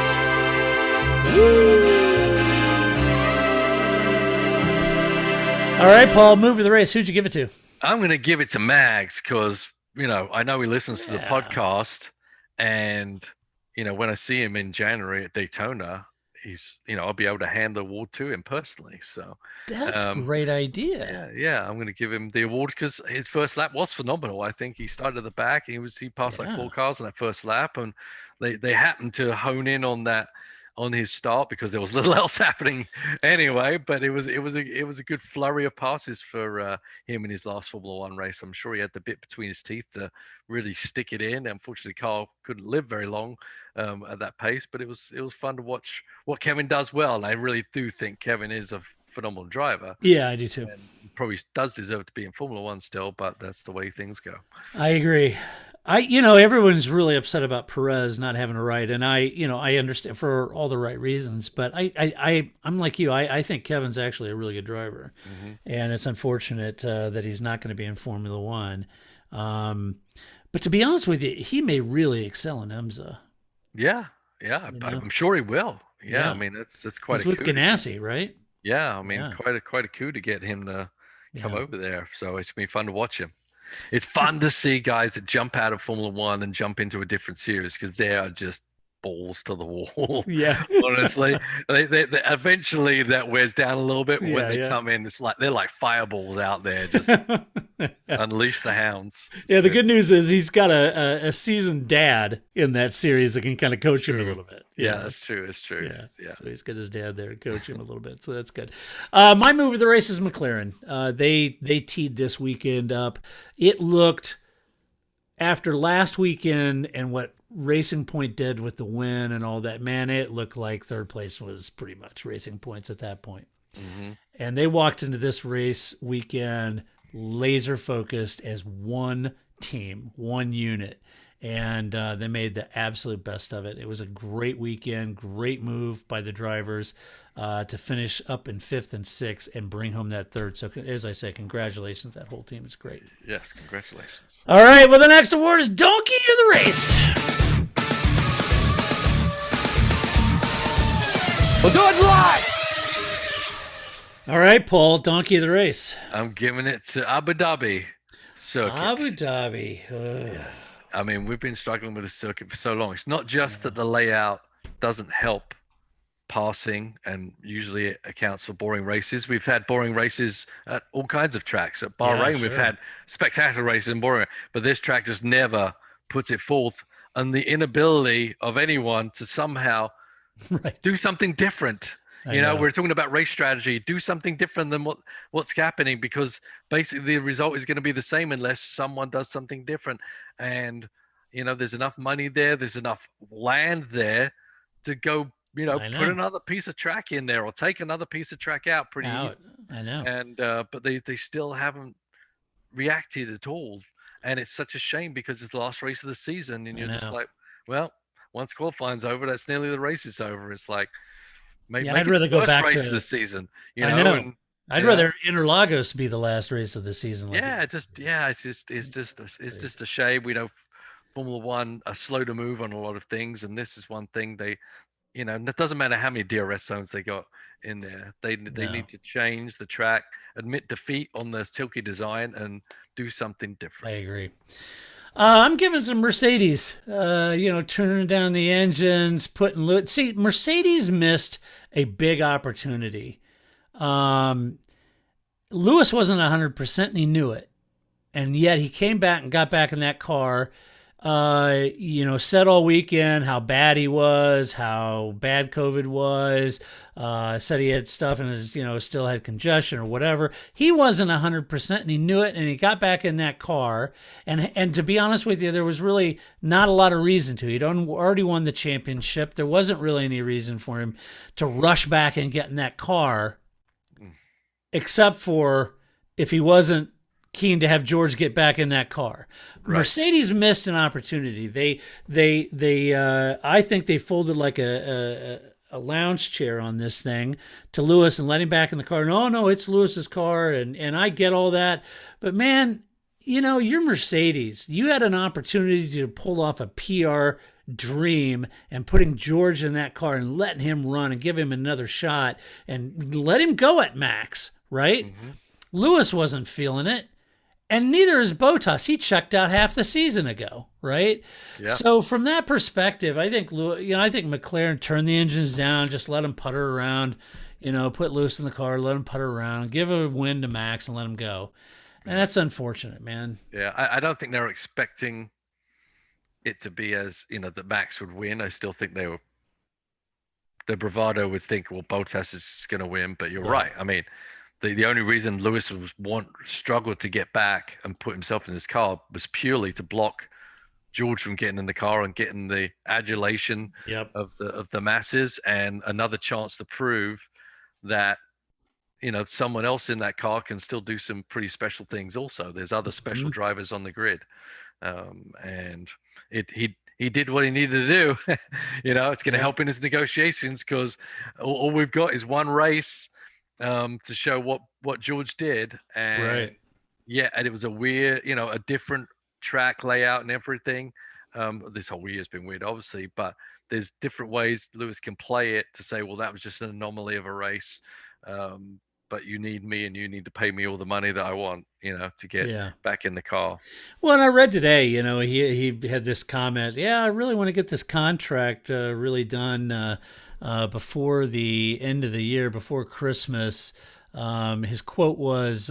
All right, Paul, Move of the Race. Who'd you give it to? I'm going to give it to Mags because, I know he listens to the podcast, and, when I see him in January at Daytona, he's, I'll be able to hand the award to him personally. So That's a great idea. yeah, I'm going to give him the award because his first lap was phenomenal. I think he started at the back. He passed like 4 cars in that first lap, and they happened to hone in on that on his start because there was little else happening anyway. But it was a good flurry of passes for him in his last Formula One race. I'm sure he had the bit between his teeth to really stick it in. Unfortunately, Carl couldn't live very long at that pace, but it was fun to watch what Kevin does well. And I really do think Kevin is a phenomenal driver. Yeah, I do too. And probably does deserve to be in Formula One still, but that's the way things go. I agree. Everyone's really upset about Perez not having a ride, and I understand for all the right reasons. But I'm like you. I think Kevin's actually a really good driver, and it's unfortunate that he's not going to be in Formula One. But to be honest with you, he may really excel in IMSA. Yeah, I'm sure he will. Yeah, I mean that's quite. He's a with coup. Ganassi, right? Yeah, I mean quite a coup to get him to come over there. So it's gonna be fun to watch him. It's fun to see guys that jump out of Formula One and jump into a different series because they are just balls to the wall. Yeah. Honestly, they eventually that wears down a little bit. But when they come in, it's like they're like fireballs out there. Just unleash the hounds. It's the good news is he's got a seasoned dad in that series that can kind of coach him a little bit. Yeah, that's true. It's true. Yeah. So he's got his dad there to coach him a little bit. So that's good. My move of the race is McLaren. They teed this weekend up. It looked, after last weekend and what Racing Point did with the win and all that, man, it looked like third place was pretty much Racing Point's at that point. And they walked into this race weekend laser focused as one team, one unit. And they made the absolute best of it. It was a great weekend, great move by the drivers to finish up in 5th and 6th and bring home that third. So, as I say, congratulations. That whole team is great. Yes, congratulations. All right, well, the next award is Donkey of the Race. We'll do it live! All right, Paul, Donkey of the Race. I'm giving it to Abu Dhabi circuit. Abu Dhabi. Yes. I mean, we've been struggling with the circuit for so long. It's not just that the layout doesn't help passing and usually it accounts for boring races. We've had boring races at all kinds of tracks. At Bahrain, we've had spectacular races and boring, but this track just never puts it forth. And the inability of anyone to somehow do something different. We're talking about race strategy. Do something different than what's happening, because basically the result is going to be the same unless someone does something different. And, there's enough money there. There's enough land there to go, put another piece of track in there or take another piece of track out pretty easy. I know. And, but they still haven't reacted at all. And it's such a shame because it's the last race of the season. And you're just like, well, once qualifying's over, that's nearly the race is over. It's like, I'd rather go back race to of the season. I know. I'd rather Interlagos be the last race of the season. It's just a shame. We know Formula One are slow to move on a lot of things, and this is one thing they, it doesn't matter how many DRS zones they got in there. They need to change the track, admit defeat on the silky design, and do something different. I agree. I'm giving it to Mercedes. Turning down the engines, See, Mercedes missed a big opportunity. Lewis wasn't 100%, and he knew it. And yet he came back and got back in that car. said all weekend how bad he was, how bad COVID was. Said he had stuff and still had congestion or whatever. He wasn't 100%, and he knew it, and he got back in that car. And to be honest with you, there was really not a lot of reason to. He'd already won the championship. There wasn't really any reason for him to rush back and get in that car, except for if he wasn't keen to have George get back in that car. Right. Mercedes missed an opportunity. I think they folded like a lounge chair on this thing to Lewis and let him back in the car. No, it's Lewis's car, and I get all that. But man, you're Mercedes. You had an opportunity to pull off a PR dream and putting George in that car and letting him run and give him another shot and let him go at max, right? Mm-hmm. Lewis wasn't feeling it. And neither is Bottas. He checked out half the season ago, right? Yeah. So from that perspective, I think McLaren turned the engines down, just let him putter around, put Lewis in the car, let him putter around, give a win to Max, and let him go. And that's unfortunate, man. Yeah, I don't think they were expecting it to be as that Max would win. I still think the bravado would think, well, Bottas is going to win. But you're right. I mean, the only reason Lewis struggled to get back and put himself in his car was purely to block George from getting in the car and getting the adulation of the masses, and another chance to prove that someone else in that car can still do some pretty special things. Also, there's other special drivers on the grid, and he did what he needed to do. It's going to help in his negotiations, because all we've got is one race to show what George did. And and it was a weird, a different track layout and everything. This whole year's been weird, obviously, but there's different ways Lewis can play it to say, well, that was just an anomaly of a race. But you need me, and you need to pay me all the money that I want, to get back in the car. Well, and I read today, he had this comment. Yeah, I really want to get this contract really done before the end of the year, before Christmas. His quote was,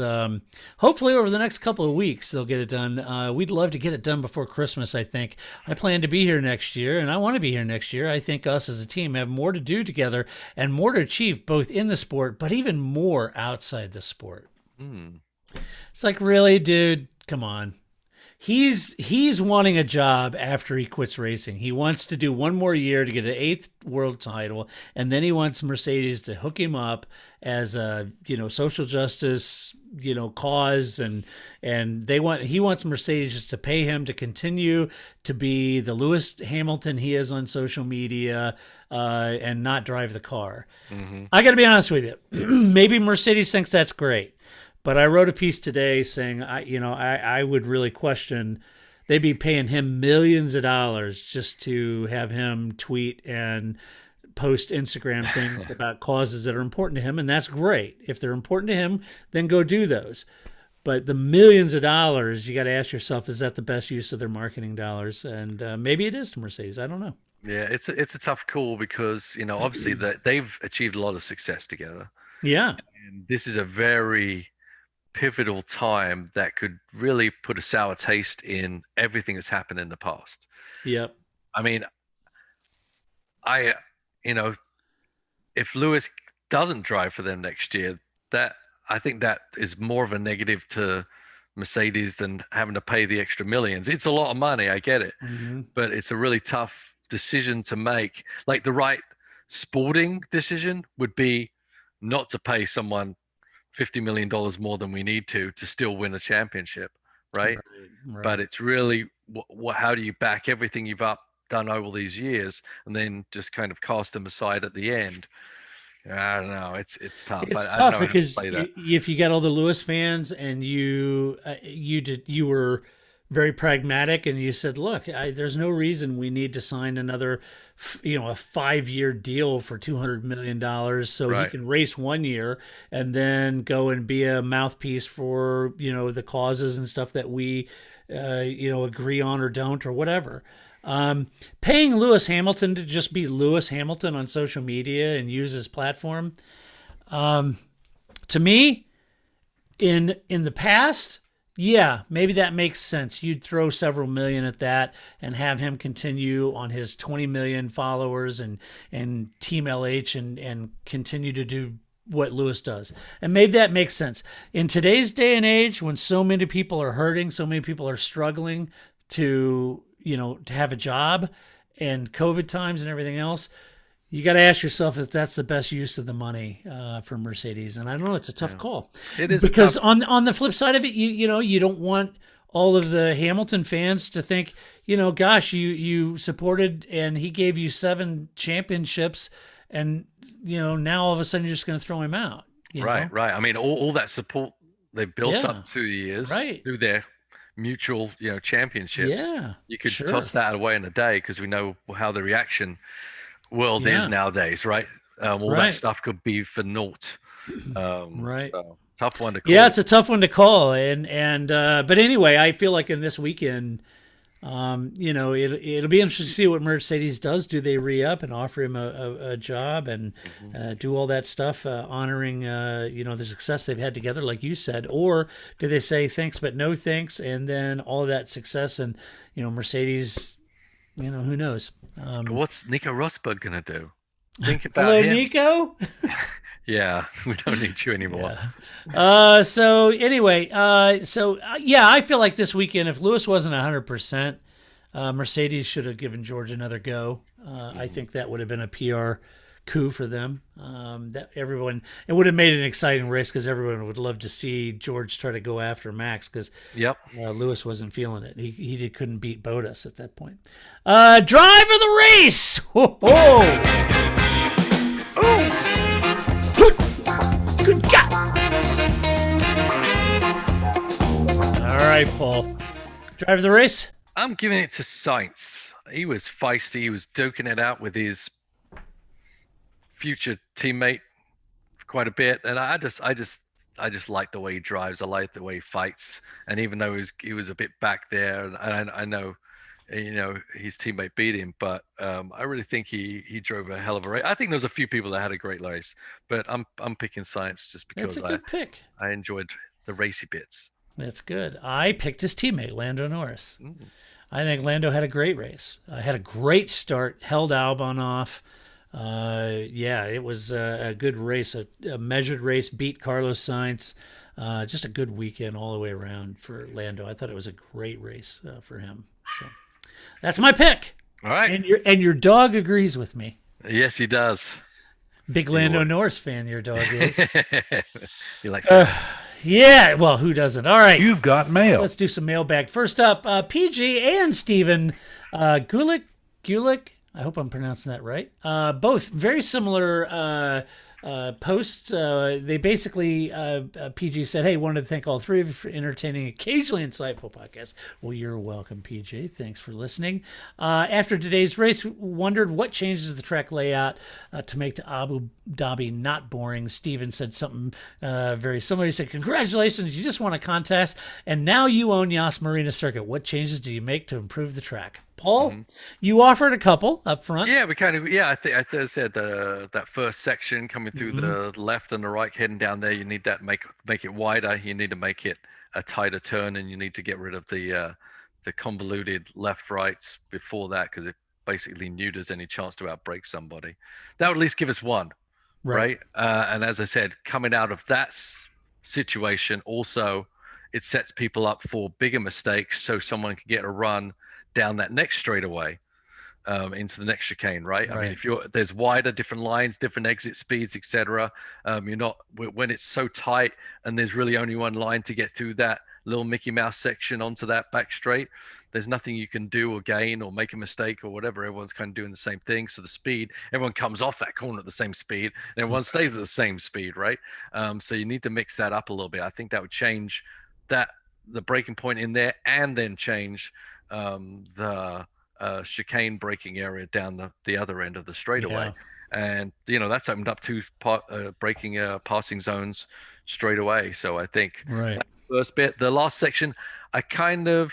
hopefully over the next couple of weeks, they'll get it done. We'd love to get it done before Christmas, I think. I plan to be here next year, and I want to be here next year. I think us as a team have more to do together and more to achieve, both in the sport, but even more outside the sport. It's like, really, dude, come on. He's wanting a job after he quits racing. He wants to do one more year to get an 8th world title, and then he wants Mercedes to hook him up as a social justice cause, and he wants Mercedes just to pay him to continue to be the Lewis Hamilton he is on social media, and not drive the car. I got to be honest with you. Maybe Mercedes thinks that's great. But I wrote a piece today saying, I would really question, they'd be paying him millions of dollars just to have him tweet and post Instagram things about causes that are important to him. And that's great. If they're important to him, then go do those. But the millions of dollars, you got to ask yourself, is that the best use of their marketing dollars? And maybe it is to Mercedes. I don't know. Yeah, it's a tough call, because, obviously they've achieved a lot of success together. Yeah. And this is a very pivotal time that could really put a sour taste in everything that's happened in the past. Yep. I mean, if Lewis doesn't drive for them next year, I think that is more of a negative to Mercedes than having to pay the extra millions. It's a lot of money, I get it, but it's a really tough decision to make. Like, the right sporting decision would be not to pay someone $50 million more than we need to still win a championship, right? But it's really how do you back everything you've done over these years and then just kind of cast them aside at the end? I don't know. It's tough. It's I tough don't know because how to play that. If you got all the Lewis fans and you were very pragmatic and you said, look, there's no reason we need to sign another, a 5-year deal for $200 million so he can race 1 year and then go and be a mouthpiece for, the causes and stuff that we, agree on or don't or whatever. Paying Lewis Hamilton to just be Lewis Hamilton on social media and use his platform, to me, in the past, Yeah, maybe that makes sense. You'd throw several million at that and have him continue on his 20 million followers and Team LH and continue to do what Lewis does. And maybe that makes sense. In today's day and age, when so many people are hurting, so many people are struggling to, to have a job and COVID times and everything else, you got to ask yourself if that's the best use of the money for Mercedes. And I don't know, it's a tough call. It is because tough. on the flip side of it, you don't want all of the Hamilton fans to think, gosh, you supported and he gave you 7 championships, and now all of a sudden you're just going to throw him out. Right. I mean, all that support they built up 2 years through their mutual, championships. Yeah, you could sure. toss that away in a day because we know how the reaction world is nowadays, right? All that stuff could be for naught. Right. So, tough one to call. Yeah, it's a tough one to call. And but anyway, I feel like in this weekend, it'll be interesting to see what Mercedes does. Do they re-up and offer him a job and do all that stuff, honoring the success they've had together, like you said, or do they say thanks but no thanks, and then all of that success and Mercedes, who knows? What's Nico Rosberg gonna do? Think about Hello, him. Nico. Yeah, we don't need you anymore. So anyway, I feel like this weekend, if Lewis wasn't 100%, Mercedes should have given George another go. I think that would have been a PR coup for them. It would have made an exciting race because everyone would love to see George try to go after Max because Lewis wasn't feeling it. He couldn't beat Bottas at that point. Driver of the race. Good God! All right, Paul. Driver of the race? I'm giving it to Sainz. He was feisty. He was duking it out with his future teammate quite a bit, and I just like the way he drives. I like the way he fights. And even though he was a bit back there, and I know, his teammate beat him, but I really think he drove a hell of a race. I think there was a few people that had a great race, but I'm picking Sainz just because That's a good pick. I enjoyed the racy bits. That's good. I picked his teammate, Lando Norris. I think Lando had a great race. Had a great start, held Albon off. It was a good race, a measured race, beat Carlos Sainz. Just a good weekend all the way around for Lando. I thought it was a great race for him. So that's my pick. All right. And your dog agrees with me. Yes, he does. Big Lando Norris fan, your dog is. He likes that. Yeah, well, who doesn't? All right. You've got mail. Let's do some mailbag. First up, PG and Steven Gulick. I hope I'm pronouncing that right. Both very similar posts. They basically, PG said, hey, wanted to thank all three of you for entertaining, occasionally insightful podcast. Well, you're welcome, PG. Thanks for listening. After today's race, wondered what changes the track layout to make the Abu Dhabi not boring. Steven said something very similar. He said, congratulations, you just won a contest, and now you own Yas Marina Circuit. What changes do you make to improve the track? Paul, you offered a couple up front. Yeah, I said that first section coming through the left and the right, heading down there, you need that make it wider. You need to make it a tighter turn, and you need to get rid of the convoluted left rights before that, because it basically neuters any chance to outbrake somebody. That would at least give us one, right? And as I said, coming out of that situation, also it sets people up for bigger mistakes, so someone can get a run down that next straightaway into the next chicane, right? I mean, if there's wider, different lines, different exit speeds, etc. You're not, when it's so tight and there's really only one line to get through that little Mickey Mouse section onto that back straight, there's nothing you can do or gain or make a mistake or whatever. Everyone's kind of doing the same thing. So the speed, everyone comes off that corner at the same speed and everyone stays at the same speed, right? So you need to mix that up a little bit. I think that would change the breaking point in there, and then change the chicane braking area down the other end of the straightaway. And that's opened up two braking passing zones straight away. So I think that first bit, the last section, I kind of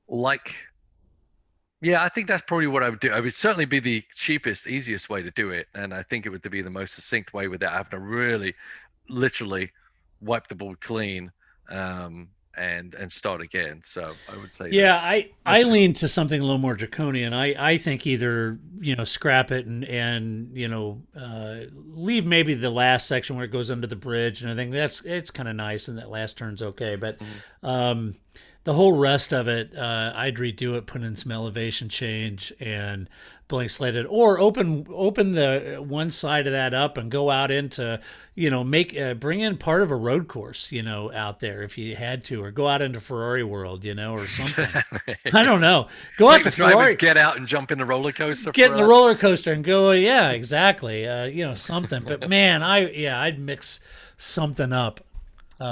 like. I think that's probably what I would do. I would certainly be the cheapest, easiest way to do it, and I think it would be the most succinct way without having to really literally wipe the board clean. and start again. So I would say, Yeah, I lean to something a little more draconian. I think either scrap it and leave maybe the last section where it goes under the bridge, and I think it's kind of nice, and that last turn's okay. But the whole rest of it, I'd redo it, put in some elevation change, and blank slate it, or open the one side of that up and go out into bring in part of a road course out there if you had to, or go out into Ferrari world or something. I don't know, go out to the drivers Ferrari, get out and jump in the roller coaster, get in the roller coaster and go, yeah, exactly, something. But man, I'd mix something up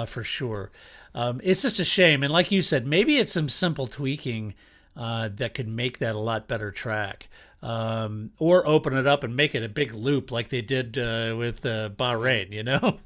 for sure. It's just a shame, and like you said, maybe it's some simple tweaking that could make that a lot better track. Or open it up and make it a big loop like they did with Bahrain,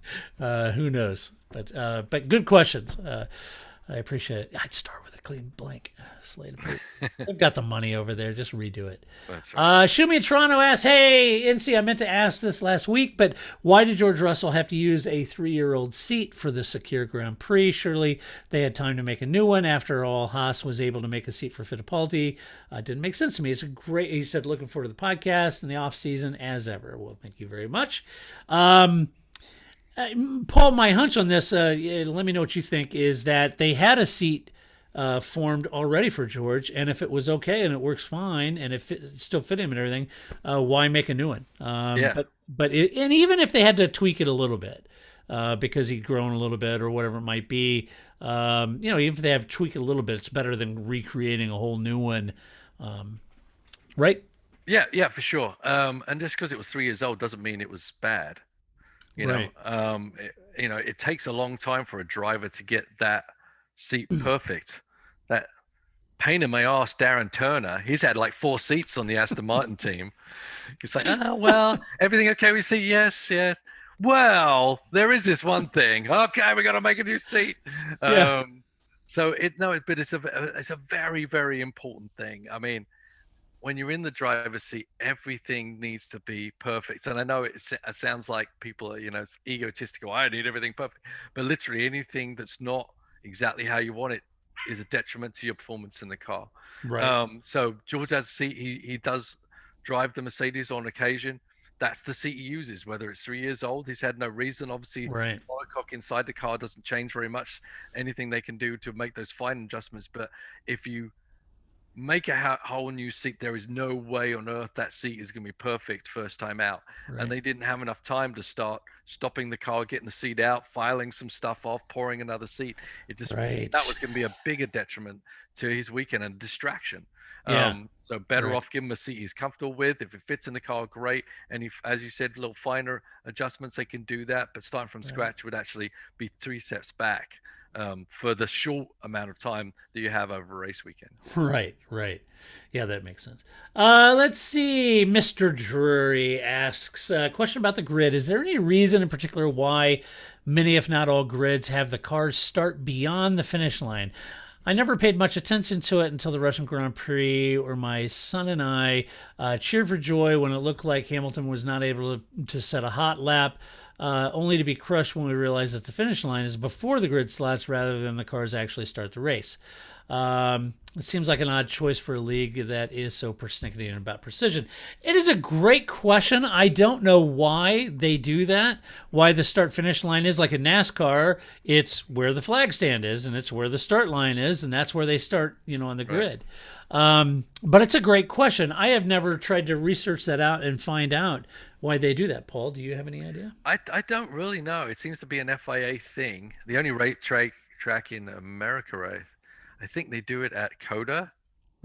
who knows? But good questions. I appreciate it. I'd start with a clean blank slate of paper. I've got the money over there. Just redo it. That's right. Shumi in Toronto asks, hey, NC, I meant to ask this last week, but why did George Russell have to use a 3-year-old seat for the Secure Grand Prix? Surely they had time to make a new one. After all, Haas was able to make a seat for Fittipaldi. Didn't make sense to me. It's a great, he said, looking forward to the podcast in the off season as ever. Well, thank you very much. Paul, my hunch on this, let me know what you think, is that they had a seat formed already for George, and if it was okay and it works fine and it still fit him and everything, why make a new one? And even if they had to tweak it a little bit because he'd grown a little bit or whatever it might be, even if they have to tweak it a little bit, it's better than recreating a whole new one, right? Yeah, for sure. And just because it was 3 years old doesn't mean it was bad. Right. It takes a long time for a driver to get that seat perfect. That pain in my ass, Darren Turner, he's had like 4 seats on the Aston Martin team. He's like, oh, well, everything okay with seat? Yes. Well, there is this one thing. Okay, we got to make a new seat. Yeah. But it's a very, very important thing. I mean, when you're in the driver's seat, everything needs to be perfect. And I know it sounds like people are, egotistical. I need everything perfect. But literally anything that's not exactly how you want it is a detriment to your performance in the car. Right. So George has a seat. He does drive the Mercedes on occasion. That's the seat he uses, whether it's 3 years old. He's had no reason. Obviously, Right. monocoque inside the car doesn't change very much. Anything they can do to make those fine adjustments. But if you make a whole new seat, there is no way on earth that seat is going to be perfect first time out. Right. And they didn't have enough time to start stopping the car, getting the seat out, filing some stuff off, pouring another seat. That was going to be a bigger detriment to his weekend and distraction. Yeah. So better off give him a seat he's comfortable with. If it fits in the car, great. And if, as you said, little finer adjustments, they can do that. But starting from scratch would actually be 3 steps back for the short amount of time that you have over a race weekend. Right. Yeah, that makes sense. Let's see. Mr. Drury asks a question about the grid. Is there any reason in particular why many, if not all, grids have the cars start beyond the finish line? I never paid much attention to it until the Russian Grand Prix, where my son and I cheered for joy when it looked like Hamilton was not able to set a hot lap, only to be crushed when we realized that the finish line is before the grid slots rather than the cars actually start the race. It seems like an odd choice for a league that is so persnickety about precision. It is a great question. I don't know why they do that, why the start-finish line is like a NASCAR. It's where the flag stand is, and it's where the start line is, and that's where they start, on the grid. But it's a great question. I have never tried to research that out and find out why they do that. Paul, do you have any idea? I don't really know. It seems to be an FIA thing. The only rate track in America, I think they do it at Coda.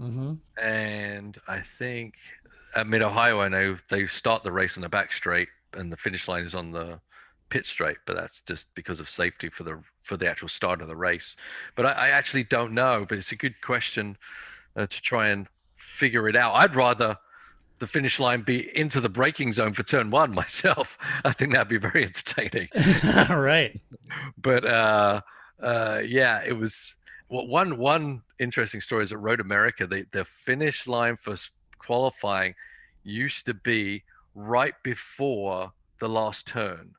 Mm-hmm. And I think at Mid-Ohio, I know they start the race on the back straight and the finish line is on the pit straight, but that's just because of safety for the actual start of the race. But I actually don't know, but it's a good question to try and figure it out. I'd rather the finish line be into the braking zone for turn 1 myself. I think that'd be very entertaining. Right. But it was one interesting story is at Road America, the finish line for qualifying used to be right before the last turn.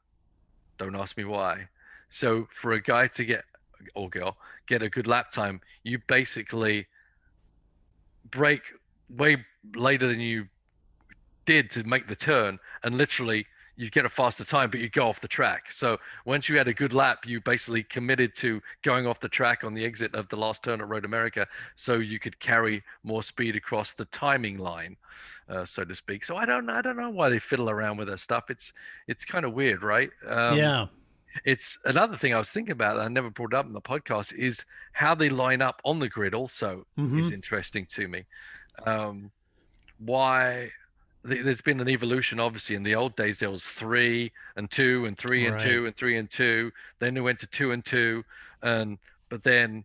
Don't ask me why. So for a guy to get or girl get a good lap time, you basically brake way later than you did to make the turn, and literally you get a faster time, but you go off the track. So once you had a good lap, you basically committed to going off the track on the exit of the last turn at Road America, so you could carry more speed across the timing line, so to speak. So I don't know why they fiddle around with that stuff. It's kind of weird, right? Yeah. It's another thing I was thinking about that I never brought up in the podcast is how they line up on the grid. Also, is interesting to me. Why? There's been an evolution, obviously. In the old days, there was 3 and 2 and 3 and 2 and 3 and 2. Then they went to 2 and 2, but then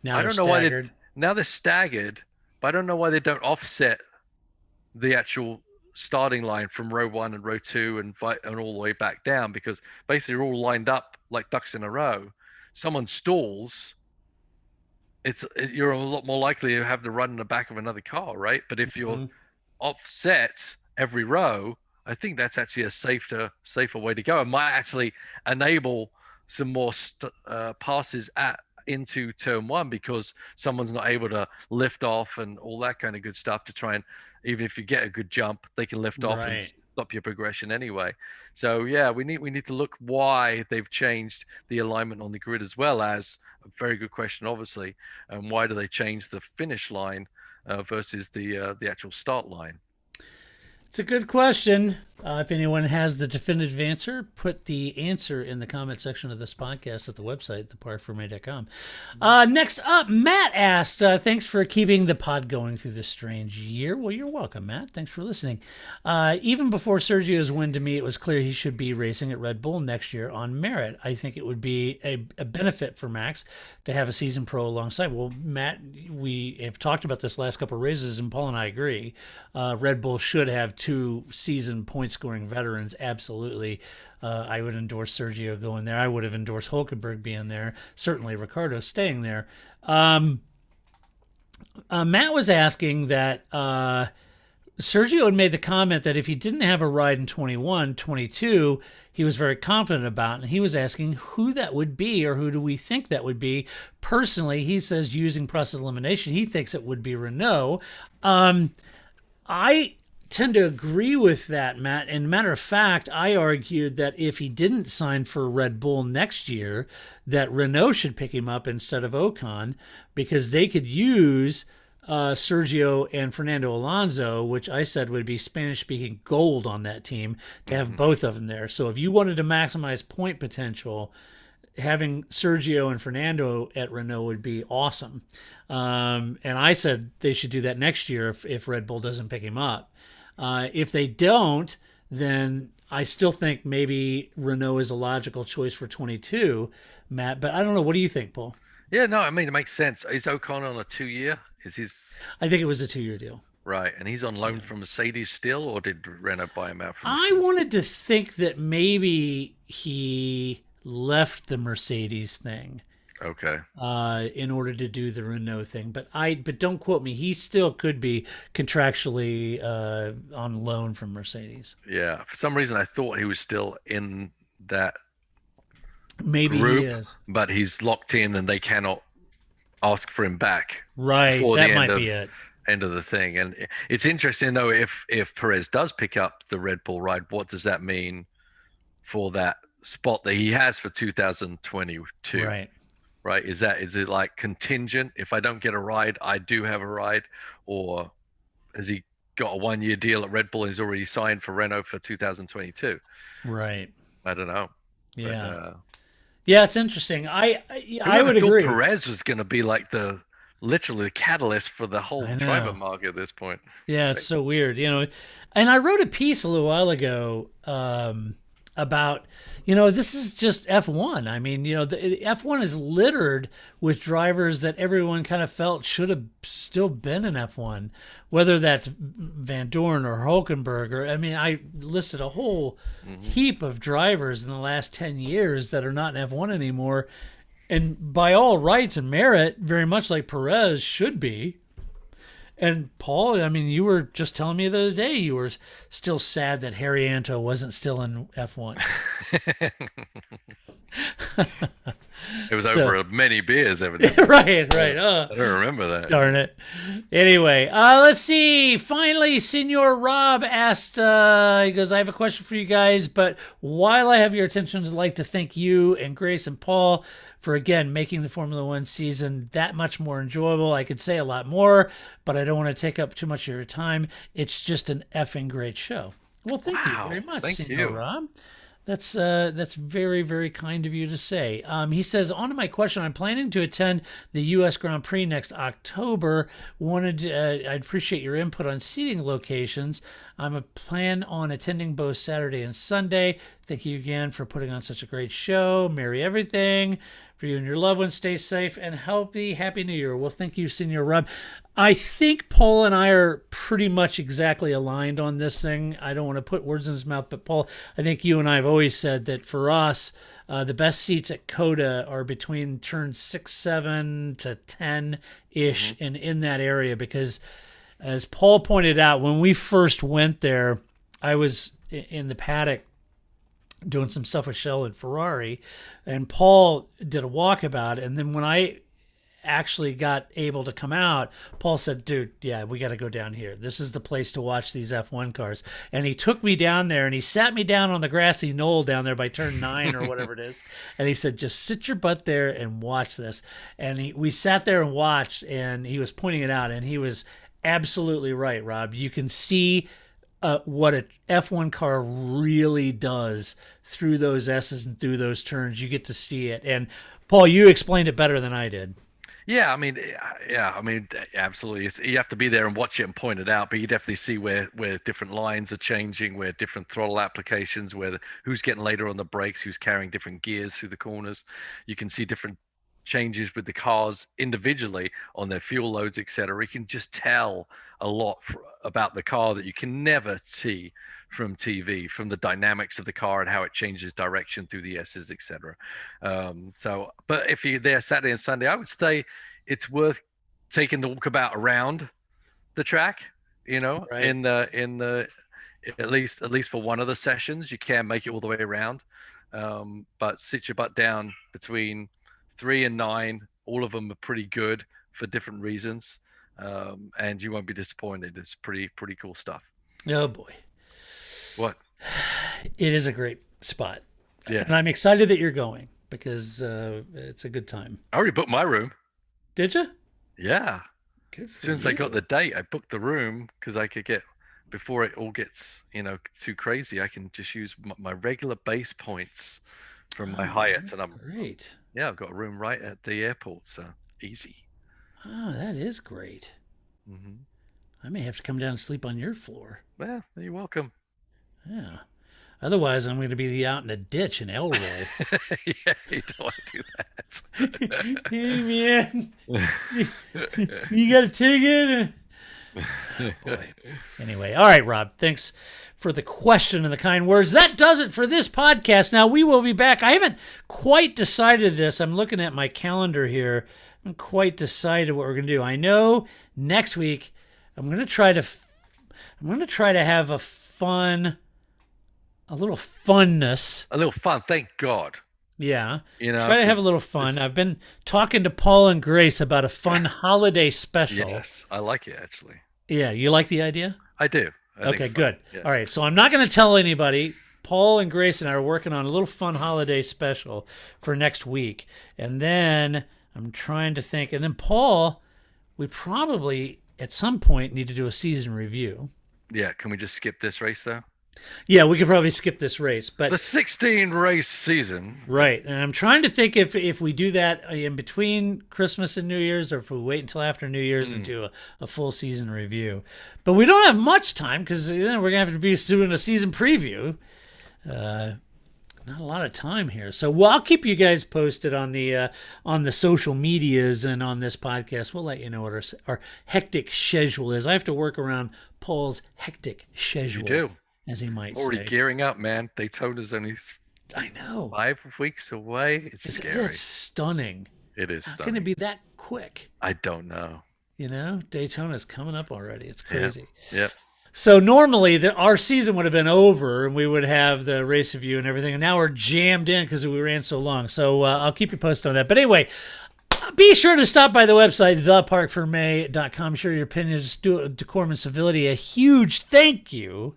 Now I they're don't know why staggered. now they're staggered. But I don't know why they don't offset the actual starting line from row 1 and row 2 and all the way back down, because basically they're all lined up like ducks in a row. Someone stalls, you're a lot more likely to have to run in the back of another car, right? But if you're offset every row, I think that's actually a safer way to go. It might actually enable some more passes into turn 1, because someone's not able to lift off and all that kind of good stuff to try and, even if you get a good jump, they can lift off and stop your progression anyway. So yeah, we need to look why they've changed the alignment on the grid, as well as a very good question, obviously, and why do they change the finish line versus the actual start line? It's a good question. If anyone has the definitive answer, put the answer in the comment section of this podcast at the website, theparkfermé.com. Next up, Matt asked, thanks for keeping the pod going through this strange year. Well, you're welcome, Matt. Thanks for listening. Even before Sergio's win, to me, it was clear he should be racing at Red Bull next year on merit. I think it would be a benefit for Max to have a season pro alongside. Well, Matt, we have talked about this last couple of races, and Paul and I agree. Red Bull should have 2 season point scoring veterans. Absolutely. I would endorse Sergio going there. I would have endorsed Hulkenberg being there. Certainly Ricardo staying there. Matt was asking that Sergio had made the comment that if he didn't have a ride in 21, 22, he was very confident about, and he was asking who that would be, or who do we think that would be. Personally, he says using process elimination, he thinks it would be Renault. I tend to agree with that, Matt. And matter of fact, I argued that if he didn't sign for Red Bull next year, that Renault should pick him up instead of Ocon, because they could use Sergio and Fernando Alonso, which I said would be Spanish-speaking gold on that team, to have both of them there. So if you wanted to maximize point potential, having Sergio and Fernando at Renault would be awesome. And I said they should do that next year if Red Bull doesn't pick him up. If they don't, then I still think maybe Renault is a logical choice for 22, Matt. But I don't know. What do you think, Paul? Yeah, no, I mean, it makes sense. Is Ocon on a 2-year? I think it was a 2-year deal. Right, and he's on loan from Mercedes still, or did Renault buy him out from I wanted to think that maybe he left the Mercedes thing. Okay. In order to do the Renault thing, but don't quote me. He still could be contractually on loan from Mercedes. Yeah, for some reason I thought he was still in that Maybe group, he is, but he's locked in, and they cannot ask for him back. Right, that might be it. End of the thing, and it's interesting though if Perez does pick up the Red Bull ride, what does that mean for that spot that he has for 2022? Right. Is it like contingent? If I don't get a ride, I do have a ride, or has he got a 1-year deal at Red Bull and he's already signed for Renault for 2022? Right. I don't know. Yeah. But, yeah, it's interesting. I would agree. Perez was going to be like literally the catalyst for the whole driver market at this point. Yeah, it's so weird, And I wrote a piece a little while ago about, this is just F1. I mean, the F1 is littered with drivers that everyone kind of felt should have still been in F1, whether that's Van Dorn or Hulkenberg. I listed a whole heap of drivers in the last 10 years that are not in F1 anymore. And by all rights and merit, very much like Perez should be. And Paul, you were just telling me the other day you were still sad that Harry Anto wasn't still in F1. It was So- over many beers, evidently. Right. I don't remember that. Darn it. Anyway, let's see. Finally, Senor Rob asked, he goes, I have a question for you guys, but while I have your attention, I'd like to thank you and Grace and Paul for, again, making the Formula One season that much more enjoyable. I could say a lot more, but I don't want to take up too much of your time. It's just an effing great show. Well, thank you very much, Thank Senor you. Rob. That's very, very kind of you to say. He says, on to my question, I'm planning to attend the U.S. Grand Prix next October. I'd appreciate your input on seating locations. I'm a plan on attending both Saturday and Sunday. Thank you again for putting on such a great show. Merry everything. For you and your loved ones, stay safe and healthy. Happy New Year. Well, thank you, Senor Rob. I think Paul and I are pretty much exactly aligned on this thing. I don't want to put words in his mouth, but Paul, I think you and I have always said that for us, the best seats at COTA are between turns 6, 7 to 10-ish and in that area because, as Paul pointed out, when we first went there, I was in the paddock doing some stuff with Shell and Ferrari, and Paul did a walkabout, and then when I actually got able to come out, Paul said, dude, yeah, we got to go down here. This is the place to watch these F1 cars. And he took me down there and he sat me down on the grassy knoll down there by turn 9 or whatever it is. And he said, just sit your butt there and watch this. And we sat there and watched, and he was pointing it out, and he was absolutely right, Rob. You can see what an F1 car really does through those S's and through those turns. You get to see it. And Paul, you explained it better than I did. Yeah, I mean, absolutely. You have to be there and watch it and point it out, but you definitely see where different lines are changing, where different throttle applications, who's getting later on the brakes, who's carrying different gears through the corners. You can see different changes with the cars individually on their fuel loads, etc. You can just tell a lot about the car that you can never see from TV, from the dynamics of the car and how it changes direction through the S's, etc. But if you're there Saturday and Sunday, I would say it's worth taking the walkabout around the track. Right. in the at least for one of the sessions, you can make it all the way around. But sit your butt down between 3 and 9. All of them are pretty good for different reasons, and you won't be disappointed. It's pretty cool stuff. Oh boy. What? It is a great spot. Yeah. And I'm excited that you're going because it's a good time. I already booked my room. Did you? Yeah. Good As for soon as I you. got the date, I booked the room because I could get, before it all gets, too crazy, I can just use my regular base points from my Hyatt. And great. Yeah, I've got a room right at the airport, so easy. Oh, that is great. Mm-hmm. I may have to come down and sleep on your floor. Well, you're welcome. Yeah. Otherwise, I'm going to be out in a ditch in Elroy. Yeah, you don't want to do that. Hey, man. You got a ticket? Oh, boy. Anyway, all right, Rob. Thanks for the question and the kind words. That does it for this podcast. Now, we will be back. I haven't quite decided this. I'm looking at my calendar here. I haven't quite decided what we're going to do. I know next week I'm going to try to have a little funness. A little fun, thank God. Yeah. Try Try to have a little fun. I've been talking to Paul and Grace about a fun holiday special. Yes, I like it, actually. Yeah, you like the idea? I do. I think Okay, it's fun. good. Yeah. All right, so I'm not going to tell anybody. Paul and Grace and I are working on a little fun holiday special for next week. And then I'm trying to think. And then Paul, we probably at some point need to do a season review. Yeah, can we just skip this race, though? Yeah, we could probably skip this race, but The 16 race season. right. And I'm trying to think if we do that in between Christmas and New Year's, or if we wait until after New Year's and do a full season review. But we don't have much time because we're gonna have to be doing a season preview. Not a lot of time here, so I'll keep you guys posted on the social medias and on this podcast. We'll let you know what our hectic schedule is. I have to work around Paul's hectic schedule. You do. As he might Already say. gearing up, man. Daytona's only I know. 5 weeks away. It's scary. It's stunning. It is How stunning. can it be that quick? I don't know. Daytona's coming up already. It's crazy. Yep. So normally our season would have been over and we would have the race review and everything. And now we're jammed in because we ran so long. So I'll keep you posted on that. But anyway, be sure to stop by the website, theparcfermé.com. Share your opinions, decorum and civility. A huge thank you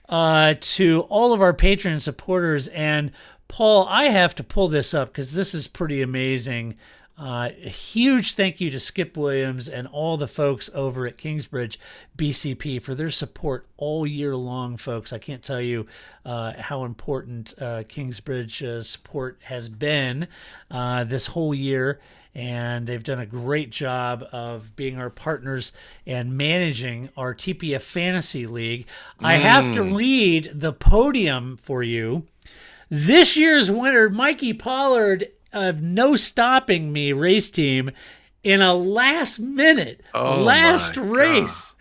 to all of our Patreon supporters. And Paul, I have to pull this up because this is pretty amazing. A huge thank you to Skip Williams and all the folks over at Kingsbridge BCP for their support all year long, folks. I can't tell you how important Kingsbridge support has been this whole year, and they've done a great job of being our partners and managing our TPF Fantasy League. I have to read the podium for you. This year's winner, Mikey Pollard, of No Stopping Me race team, in a last minute last race.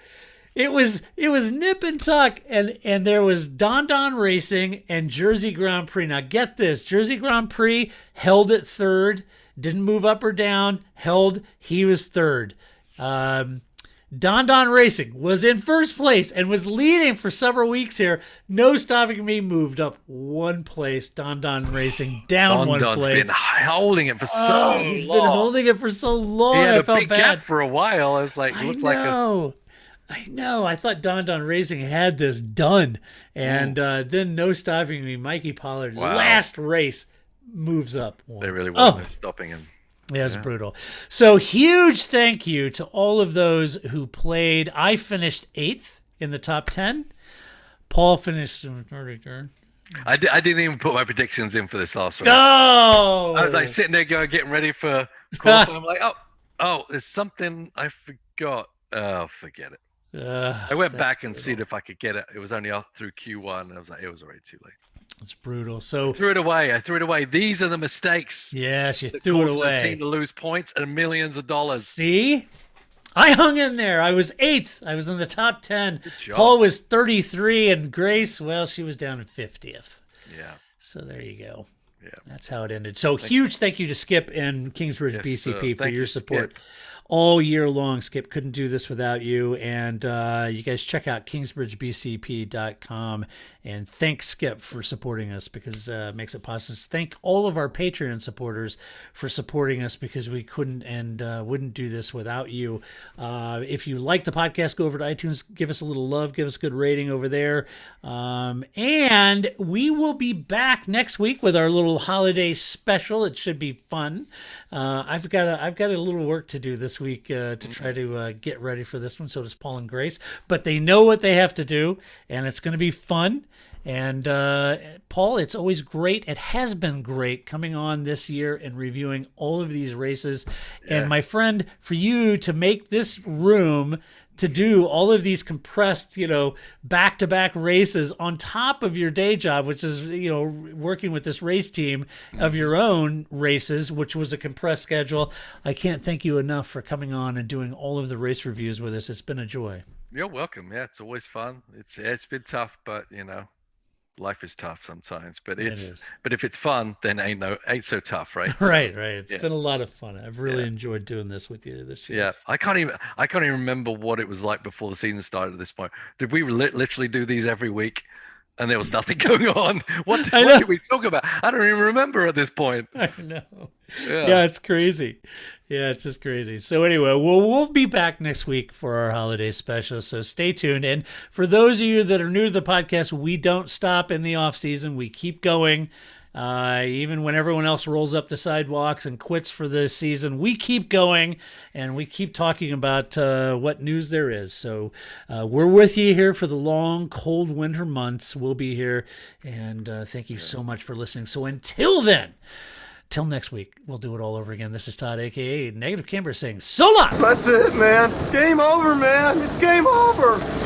It was nip and tuck, and there was Don Don Racing and Jersey Grand Prix. Now get this, Jersey Grand Prix held at third, didn't move up or down, held, he was third. Don Don Racing was in first place and was leading for several weeks here. No Stopping Me moved up one place. Don Don Racing down one place. Don Don's been holding it for so long. He's been holding it for so long. He had I a felt big bad gap for a while. I was like, I know. I thought Don Don Racing had this done. And then No Stopping Me, Mikey Pollard, last race, moves up one. There really was no stopping him. Yeah, it's brutal. So huge thank you to all of those who played. I finished 8th in the top 10. Paul finished in 33rd. I didn't even put my predictions in for this last race. No! I was like sitting there getting ready for qualifying. I'm like, oh, there's something I forgot. Oh, forget it. I went back and see if I could get it. It was only up through Q1, and I was like, it was already too late. It's brutal. So I threw it away. These are the mistakes. Yes, you threw it away. The team to lose points and millions of dollars. See, I hung in there. I was 8th. I was in the top 10. Paul was 33, and Grace, well, she was down at 50th. Yeah. So there you go. Yeah. That's how it ended. So huge thank you to Skip and Kingsbridge BCP for your support. Skip. All year long. Skip, couldn't do this without you. And you guys check out kingsbridgebcp.com and thank Skip for supporting us because it makes it possible. Thank all of our Patreon supporters for supporting us because we couldn't and wouldn't do this without you. If you like the podcast, go over to iTunes, give us a little love, give us a good rating over there. And we will be back next week with our little holiday special. It should be fun. I've got a little work to do this week to try to get ready for this one. So does Paul and Grace, but they know what they have to do, and it's going to be fun. And Paul, it's always great. It has been great coming on this year and reviewing all of these races. Yes. And my friend, for you to make this room to do all of these compressed, back-to-back races on top of your day job, which is, working with this race team of your own races, which was a compressed schedule. I can't thank you enough for coming on and doing all of the race reviews with us. It's been a joy. You're welcome. Yeah, it's always fun. It's been tough, but life is tough sometimes, but but if it's fun, then ain't so tough, right? Right. It's been a lot of fun. I've really enjoyed doing this with you this year. Yeah, I can't even remember what it was like before the season started at this point. Did we literally do these every week? And there was nothing going on. What did we talk about? I don't even remember at this point. I know. Yeah, it's crazy. Yeah, it's just crazy. So anyway, we'll be back next week for our holiday special. So stay tuned. And for those of you that are new to the podcast, we don't stop in the off season. We keep going. Even when everyone else rolls up the sidewalks and quits for the season, we keep going and we keep talking about what news there is. So we're with you here for the long, cold winter months. We'll be here. And thank you so much for listening. So until then, till next week, we'll do it all over again. This is Todd, a.k.a. Negative Camber, saying so long. That's it, man. Game over, man. It's game over.